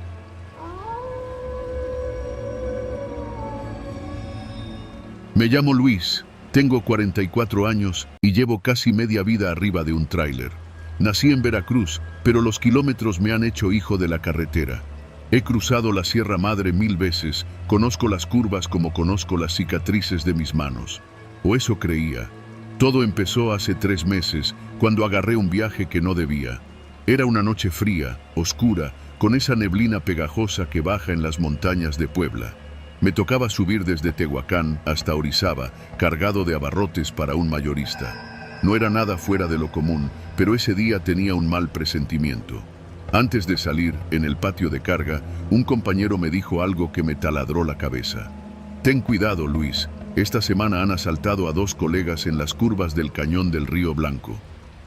Me llamo Luis, tengo 44 años y llevo casi media vida arriba de un tráiler. Nací en Veracruz, pero los kilómetros me han hecho hijo de la carretera. He cruzado la Sierra Madre 1000 veces, conozco las curvas como conozco las cicatrices de mis manos. O eso creía. Todo empezó hace 3 meses, cuando agarré un viaje que no debía. Era una noche fría, oscura, con esa neblina pegajosa que baja en las montañas de Puebla. Me tocaba subir desde Tehuacán hasta Orizaba, cargado de abarrotes para un mayorista. No era nada fuera de lo común, pero ese día tenía un mal presentimiento. Antes de salir, en el patio de carga, un compañero me dijo algo que me taladró la cabeza. Ten cuidado, Luis. Esta semana han asaltado a 2 colegas en las curvas del cañón del Río Blanco.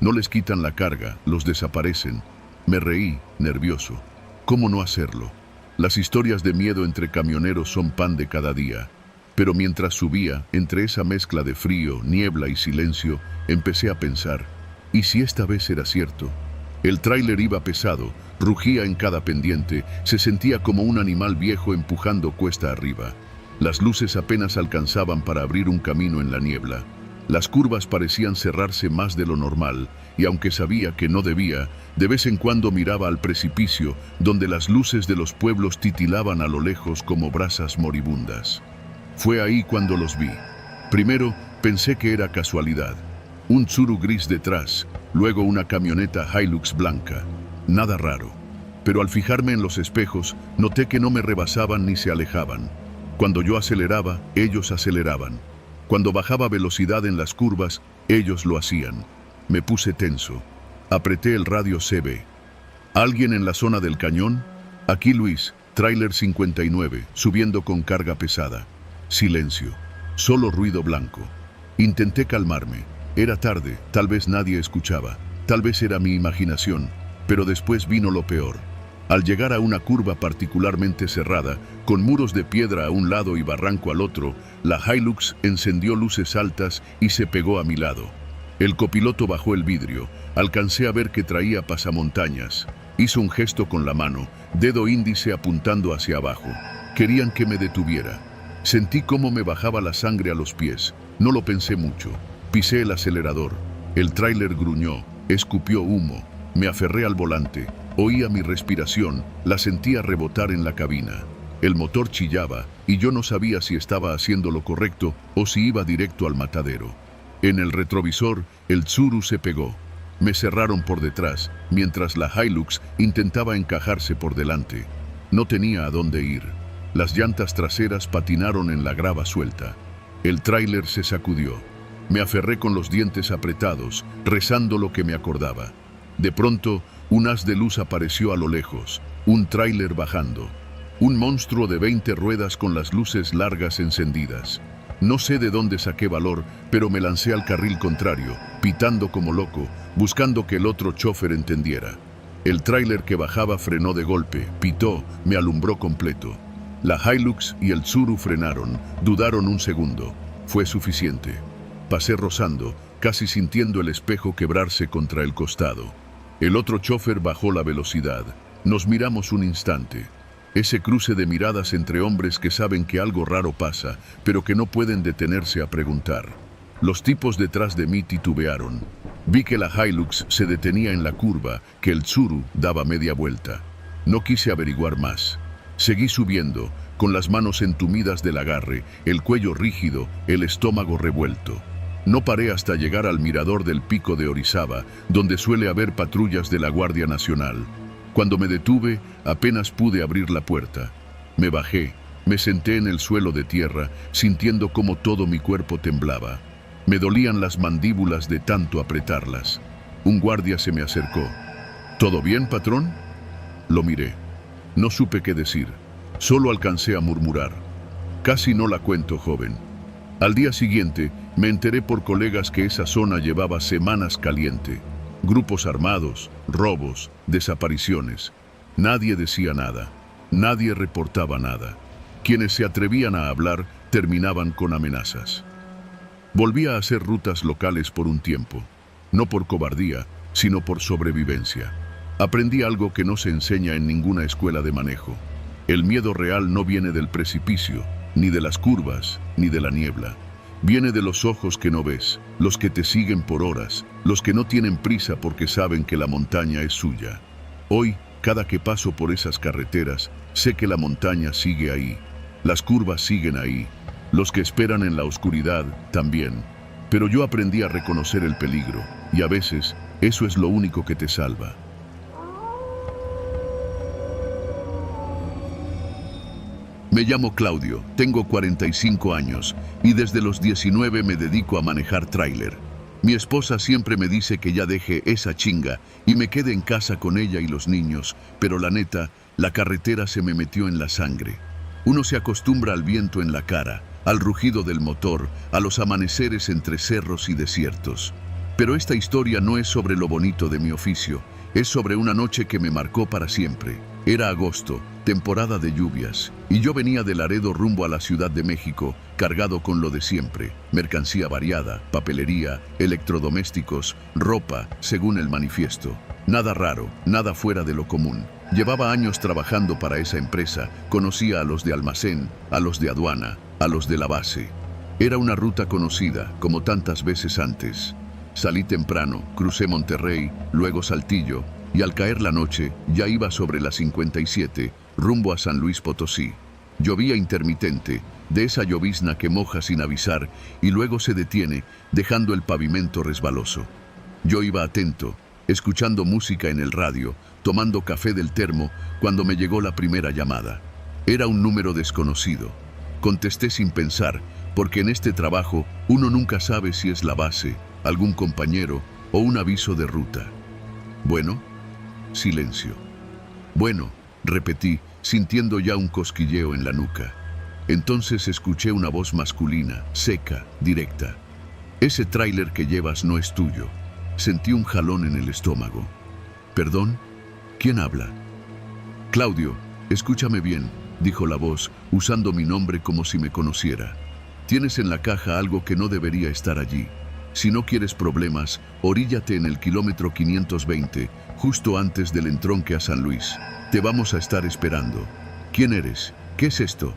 No les quitan la carga, los desaparecen. Me reí, nervioso. ¿Cómo no hacerlo? Las historias de miedo entre camioneros son pan de cada día. Pero mientras subía, entre esa mezcla de frío, niebla y silencio, empecé a pensar, ¿y si esta vez era cierto? El tráiler iba pesado, rugía en cada pendiente, se sentía como un animal viejo empujando cuesta arriba. Las luces apenas alcanzaban para abrir un camino en la niebla. Las curvas parecían cerrarse más de lo normal, y aunque sabía que no debía, de vez en cuando miraba al precipicio, donde las luces de los pueblos titilaban a lo lejos como brasas moribundas. Fue ahí cuando los vi. Primero, pensé que era casualidad. Un Tsuru gris detrás, luego una camioneta Hilux blanca. Nada raro. Pero al fijarme en los espejos, noté que no me rebasaban ni se alejaban. Cuando yo aceleraba, ellos aceleraban. Cuando bajaba velocidad en las curvas, ellos lo hacían. Me puse tenso. Apreté el radio CB. ¿Alguien en la zona del cañón? Aquí Luis, tráiler 59, subiendo con carga pesada. Silencio. Solo ruido blanco. Intenté calmarme. Era tarde, tal vez nadie escuchaba. Tal vez era mi imaginación. Pero después vino lo peor. Al llegar a una curva particularmente cerrada, con muros de piedra a un lado y barranco al otro, la Hilux encendió luces altas y se pegó a mi lado. El copiloto bajó el vidrio. Alcancé a ver que traía pasamontañas. Hizo un gesto con la mano, dedo índice apuntando hacia abajo. Querían que me detuviera. Sentí cómo me bajaba la sangre a los pies. No lo pensé mucho. Pisé el acelerador. El tráiler gruñó, escupió humo. Me aferré al volante. Oía mi respiración, la sentía rebotar en la cabina. El motor chillaba y yo no sabía si estaba haciendo lo correcto o si iba directo al matadero. En el retrovisor, el Tsuru se pegó. Me cerraron por detrás, mientras la Hilux intentaba encajarse por delante. No tenía a dónde ir. Las llantas traseras patinaron en la grava suelta. El tráiler se sacudió. Me aferré con los dientes apretados, rezando lo que me acordaba. De pronto, un haz de luz apareció a lo lejos, un tráiler bajando. Un monstruo de 20 ruedas con las luces largas encendidas. No sé de dónde saqué valor, pero me lancé al carril contrario, pitando como loco, buscando que el otro chofer entendiera. El tráiler que bajaba frenó de golpe, pitó, me alumbró completo. La Hilux y el Tsuru frenaron, dudaron un segundo. Fue suficiente. Pasé rozando, casi sintiendo el espejo quebrarse contra el costado. El otro chofer bajó la velocidad. Nos miramos un instante. Ese cruce de miradas entre hombres que saben que algo raro pasa, pero que no pueden detenerse a preguntar. Los tipos detrás de mí titubearon. Vi que la Hilux se detenía en la curva, que el Tsuru daba media vuelta. No quise averiguar más. Seguí subiendo, con las manos entumidas del agarre, el cuello rígido, el estómago revuelto. No paré hasta llegar al mirador del Pico de Orizaba, donde suele haber patrullas de la Guardia Nacional. Cuando me detuve, apenas pude abrir la puerta. Me bajé, me senté en el suelo de tierra, sintiendo cómo todo mi cuerpo temblaba. Me dolían las mandíbulas de tanto apretarlas. Un guardia se me acercó. ¿Todo bien, patrón? Lo miré. No supe qué decir. Solo alcancé a murmurar. Casi no la cuento, joven. Al día siguiente, me enteré por colegas que esa zona llevaba semanas caliente. Grupos armados, robos, desapariciones. Nadie decía nada. Nadie reportaba nada. Quienes se atrevían a hablar terminaban con amenazas. Volví a hacer rutas locales por un tiempo. No por cobardía, sino por sobrevivencia. Aprendí algo que no se enseña en ninguna escuela de manejo. El miedo real no viene del precipicio, ni de las curvas, ni de la niebla. Viene de los ojos que no ves, los que te siguen por horas, los que no tienen prisa porque saben que la montaña es suya. Hoy, cada que paso por esas carreteras, sé que la montaña sigue ahí. Las curvas siguen ahí. Los que esperan en la oscuridad, también. Pero yo aprendí a reconocer el peligro, y a veces, eso es lo único que te salva. Me llamo Claudio, tengo 45 años y desde los 19 me dedico a manejar tráiler. Mi esposa siempre me dice que ya deje esa chinga y me quede en casa con ella y los niños, pero la neta, la carretera se me metió en la sangre. Uno se acostumbra al viento en la cara, al rugido del motor, a los amaneceres entre cerros y desiertos. Pero esta historia no es sobre lo bonito de mi oficio, es sobre una noche que me marcó para siempre. Era agosto, temporada de lluvias, y yo venía de Laredo rumbo a la Ciudad de México, cargado con lo de siempre, mercancía variada, papelería, electrodomésticos, ropa, según el manifiesto. Nada raro, nada fuera de lo común. Llevaba años trabajando para esa empresa, conocía a los de almacén, a los de aduana, a los de la base. Era una ruta conocida, como tantas veces antes. Salí temprano, crucé Monterrey, luego Saltillo, y al caer la noche ya iba sobre la 57, rumbo a San Luis Potosí. Llovía intermitente, de esa llovizna que moja sin avisar y luego se detiene, dejando el pavimento resbaloso. Yo iba atento, escuchando música en el radio, tomando café del termo, cuando me llegó la primera llamada. Era un número desconocido. Contesté sin pensar, porque en este trabajo uno nunca sabe si es la base, algún compañero o un aviso de ruta. Bueno, silencio. Bueno, repetí, sintiendo ya un cosquilleo en la nuca. Entonces escuché una voz masculina, seca, directa. Ese tráiler que llevas no es tuyo. Sentí un jalón en el estómago. ¿Perdón? ¿Quién habla? Claudio, escúchame bien, dijo la voz, usando mi nombre como si me conociera. Tienes en la caja algo que no debería estar allí. Si no quieres problemas, oríllate en el kilómetro 520, justo antes del entronque a San Luis. Te vamos a estar esperando. ¿Quién eres? ¿Qué es esto?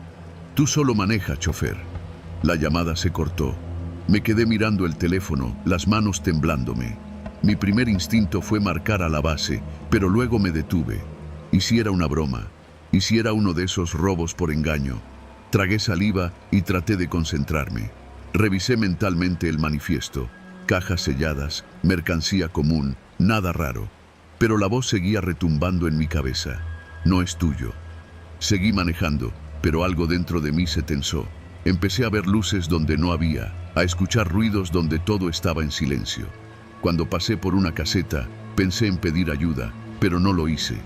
Tú solo maneja, chofer. La llamada se cortó. Me quedé mirando el teléfono, las manos temblándome. Mi primer instinto fue marcar a la base, pero luego me detuve. ¿Y si era una broma? ¿Y si era uno de esos robos por engaño? Tragué saliva y traté de concentrarme. Revisé mentalmente el manifiesto. Cajas selladas, mercancía común, nada raro. Pero la voz seguía retumbando en mi cabeza. No es tuyo. Seguí manejando, pero algo dentro de mí se tensó. Empecé a ver luces donde no había, a escuchar ruidos donde todo estaba en silencio. Cuando pasé por una caseta, pensé en pedir ayuda, pero no lo hice.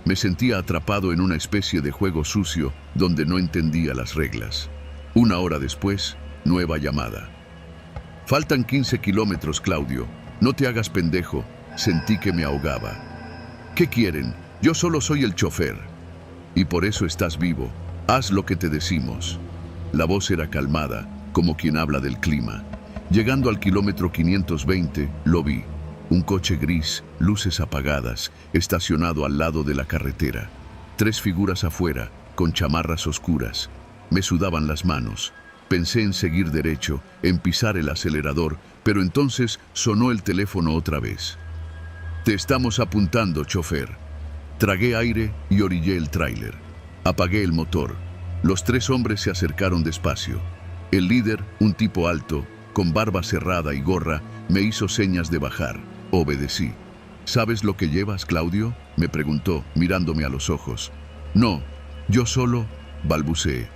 Me sentía atrapado en una especie de juego sucio donde no entendía las reglas. Una hora después, nueva llamada. Faltan 15 kilómetros, Claudio. No te hagas pendejo. Sentí que me ahogaba. ¿Qué quieren? Yo solo soy el chofer. Y por eso estás vivo. Haz lo que te decimos. La voz era calmada, como quien habla del clima. Llegando al kilómetro 520, lo vi. Un coche gris, luces apagadas, estacionado al lado de la carretera. 3 figuras afuera, con chamarras oscuras. Me sudaban las manos. Pensé en seguir derecho, en pisar el acelerador, pero entonces sonó el teléfono otra vez. Te estamos apuntando, chofer. Tragué aire y orillé el tráiler. Apagué el motor. Los 3 hombres se acercaron despacio. El líder, un tipo alto, con barba cerrada y gorra, me hizo señas de bajar. Obedecí. ¿Sabes lo que llevas, Claudio?, me preguntó, mirándome a los ojos. No, yo solo, balbuceé.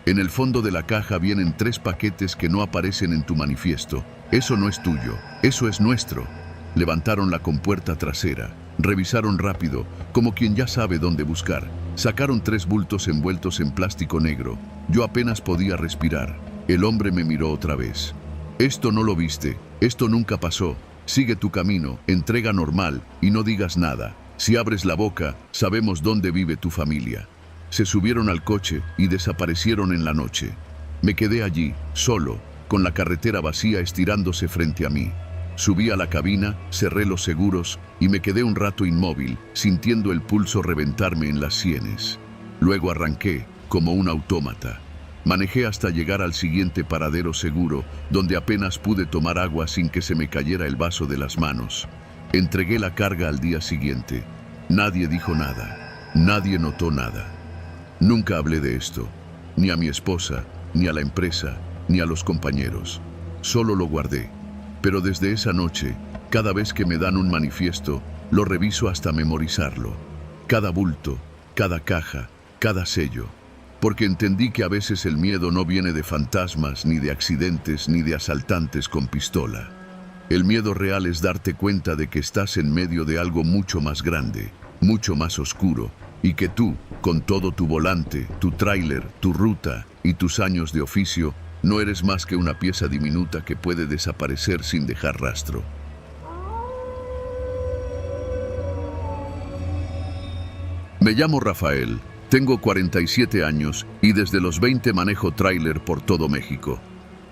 En el fondo de la caja vienen 3 paquetes que no aparecen en tu manifiesto. Eso no es tuyo, eso es nuestro. Levantaron la compuerta trasera, revisaron rápido, como quien ya sabe dónde buscar. Sacaron 3 bultos envueltos en plástico negro. Yo apenas podía respirar. El hombre me miró otra vez. Esto no lo viste, esto nunca pasó. Sigue tu camino, entrega normal y no digas nada. Si abres la boca, sabemos dónde vive tu familia. Se subieron al coche y desaparecieron en la noche. Me quedé allí, solo, con la carretera vacía estirándose frente a mí. Subí a la cabina, cerré los seguros y me quedé un rato inmóvil, sintiendo el pulso reventarme en las sienes. Luego arranqué, como un autómata. Manejé hasta llegar al siguiente paradero seguro, donde apenas pude tomar agua sin que se me cayera el vaso de las manos. Entregué la carga al día siguiente. Nadie dijo nada. Nadie notó nada. Nunca hablé de esto, ni a mi esposa, ni a la empresa, ni a los compañeros. Solo lo guardé. Pero desde esa noche, cada vez que me dan un manifiesto, lo reviso hasta memorizarlo. Cada bulto, cada caja, cada sello. Porque entendí que a veces el miedo no viene de fantasmas, ni de accidentes, ni de asaltantes con pistola. El miedo real es darte cuenta de que estás en medio de algo mucho más grande, mucho más oscuro, Y que tú, con todo tu volante, tu tráiler, tu ruta y tus años de oficio, no eres más que una pieza diminuta que puede desaparecer sin dejar rastro. Me llamo Rafael, tengo 47 años y desde los 20 manejo tráiler por todo México.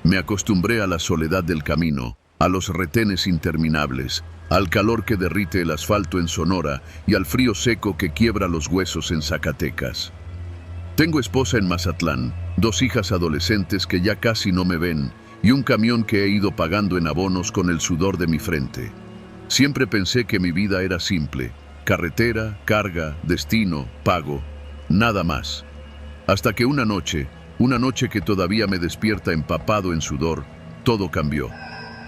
Me acostumbré a la soledad del camino, a los retenes interminables, al calor que derrite el asfalto en Sonora y al frío seco que quiebra los huesos en Zacatecas. Tengo esposa en Mazatlán, 2 hijas adolescentes que ya casi no me ven y un camión que he ido pagando en abonos con el sudor de mi frente. Siempre pensé que mi vida era simple: carretera, carga, destino, pago, nada más. Hasta que una noche que todavía me despierta empapado en sudor, todo cambió.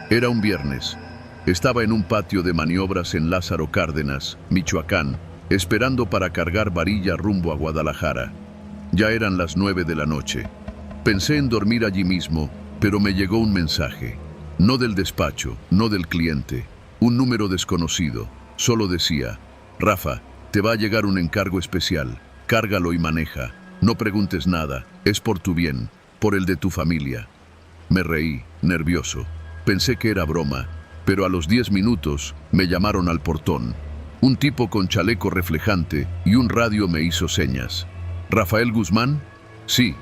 Era un viernes. Estaba en un patio de maniobras en Lázaro Cárdenas, Michoacán, esperando para cargar varilla rumbo a Guadalajara. Ya eran las 9 de la noche. Pensé en dormir allí mismo, pero me llegó un mensaje. No del despacho, no del cliente. Un número desconocido. Solo decía: Rafa, te va a llegar un encargo especial. Cárgalo y maneja. No preguntes nada. Es por tu bien, por el de tu familia. Me reí, nervioso. Pensé que era broma, pero a los 10 minutos me llamaron al portón. Un tipo con chaleco reflejante y un radio me hizo señas. ¿Rafael Guzmán? Sí.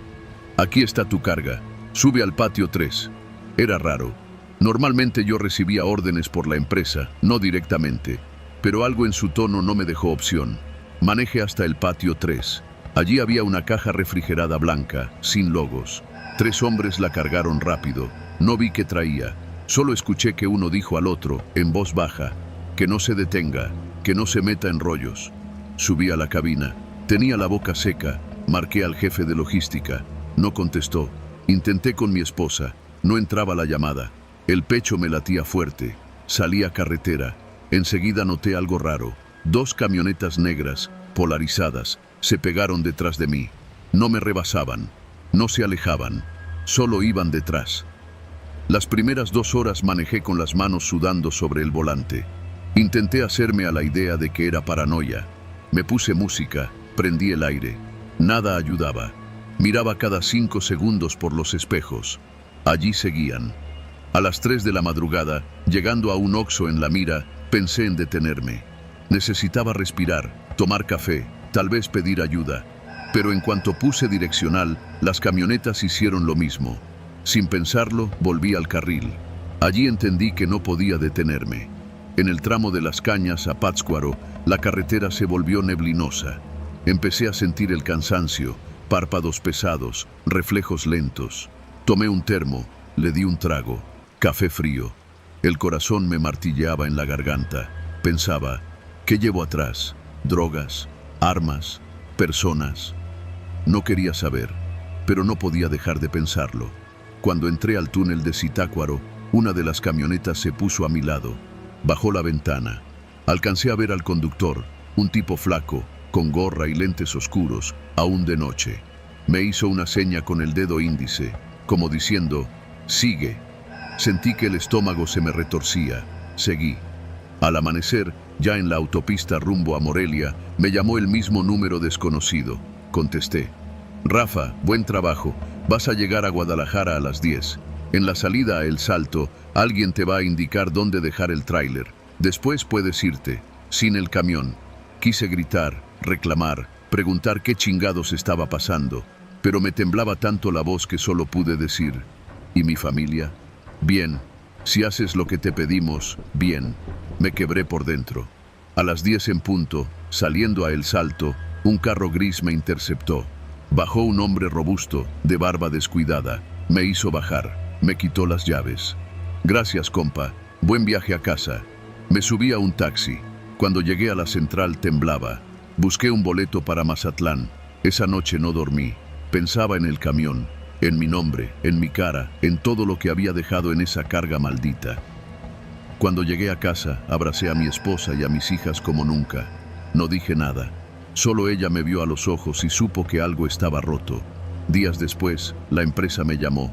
Aquí está tu carga. Sube al patio 3. Era raro. Normalmente yo recibía órdenes por la empresa, no directamente, pero algo en su tono no me dejó opción. Manejé hasta el patio 3. Allí había una caja refrigerada blanca, sin logos. 3 hombres la cargaron rápido. No vi qué traía. Solo escuché que uno dijo al otro, en voz baja, que no se detenga, que no se meta en rollos. Subí a la cabina. Tenía la boca seca. Marqué al jefe de logística. No contestó. Intenté con mi esposa. No entraba la llamada. El pecho me latía fuerte. Salí a carretera. Enseguida noté algo raro. 2 camionetas negras, polarizadas, se pegaron detrás de mí. No me rebasaban. No se alejaban. Solo iban detrás. Las primeras 2 horas manejé con las manos sudando sobre el volante. Intenté hacerme a la idea de que era paranoia. Me puse música, prendí el aire. Nada ayudaba. Miraba cada 5 segundos por los espejos. Allí seguían. A las 3 de la madrugada, llegando a un Oxxo en La Mira, pensé en detenerme. Necesitaba respirar, tomar café, tal vez pedir ayuda. Pero en cuanto puse direccional, las camionetas hicieron lo mismo. Sin pensarlo, volví al carril. Allí entendí que no podía detenerme. En el tramo de Las Cañas a Pátzcuaro, la carretera se volvió neblinosa. Empecé a sentir el cansancio, párpados pesados, reflejos lentos. Tomé un termo, le di un trago. Café frío. El corazón me martilleaba en la garganta. Pensaba: ¿qué llevo atrás? ¿Drogas? ¿Armas? ¿Personas? No quería saber, pero no podía dejar de pensarlo. Cuando entré al túnel de Zitácuaro, una de las camionetas se puso a mi lado. Bajó la ventana. Alcancé a ver al conductor, un tipo flaco, con gorra y lentes oscuros, aún de noche. Me hizo una seña con el dedo índice, como diciendo: sigue. Sentí que el estómago se me retorcía. Seguí. Al amanecer, ya en la autopista rumbo a Morelia, me llamó el mismo número desconocido. Contesté: Rafa, buen trabajo. Vas a llegar a Guadalajara a las 10. En la salida a El Salto, alguien te va a indicar dónde dejar el tráiler. Después puedes irte, sin el camión. Quise gritar, reclamar, preguntar qué chingados estaba pasando, pero me temblaba tanto la voz que solo pude decir: ¿y mi familia? Bien, si haces lo que te pedimos, bien. Me quebré por dentro. A las 10 en punto, saliendo a El Salto, un carro gris me interceptó. Bajó un hombre robusto, de barba descuidada. Me hizo bajar. Me quitó las llaves. Gracias, compa. Buen viaje a casa. Me subí a un taxi. Cuando llegué a la central temblaba. Busqué un boleto para Mazatlán. Esa noche no dormí. Pensaba en el camión, en mi nombre, en mi cara, en todo lo que había dejado en esa carga maldita. Cuando llegué a casa, abracé a mi esposa y a mis hijas como nunca. No dije nada. Solo ella me vio a los ojos y supo que algo estaba roto. Días después, la empresa me llamó.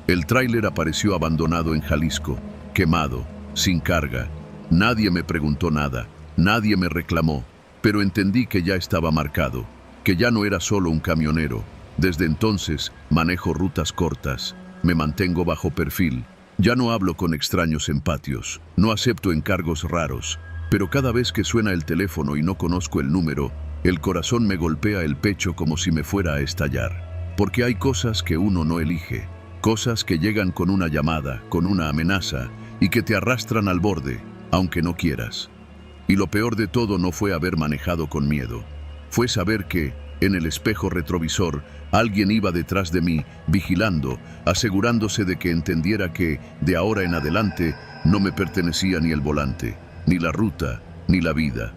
El tráiler apareció abandonado en Jalisco, quemado, sin carga. Nadie me preguntó nada, nadie me reclamó. pero entendí que ya estaba marcado, que ya no era solo un camionero. Desde entonces manejo rutas cortas, me mantengo bajo perfil, ya no hablo con extraños en patios, no acepto encargos raros, pero cada vez que suena el teléfono y no conozco el número, el corazón me golpea el pecho como si me fuera a estallar. Porque hay cosas que uno no elige, cosas que llegan con una llamada, con una amenaza, y que te arrastran al borde, aunque no quieras. Y lo peor de todo no fue haber manejado con miedo, fue saber que, en el espejo retrovisor, alguien iba detrás de mí, vigilando, asegurándose de que entendiera que, de ahora en adelante, no me pertenecía ni el volante, ni la ruta, ni la vida.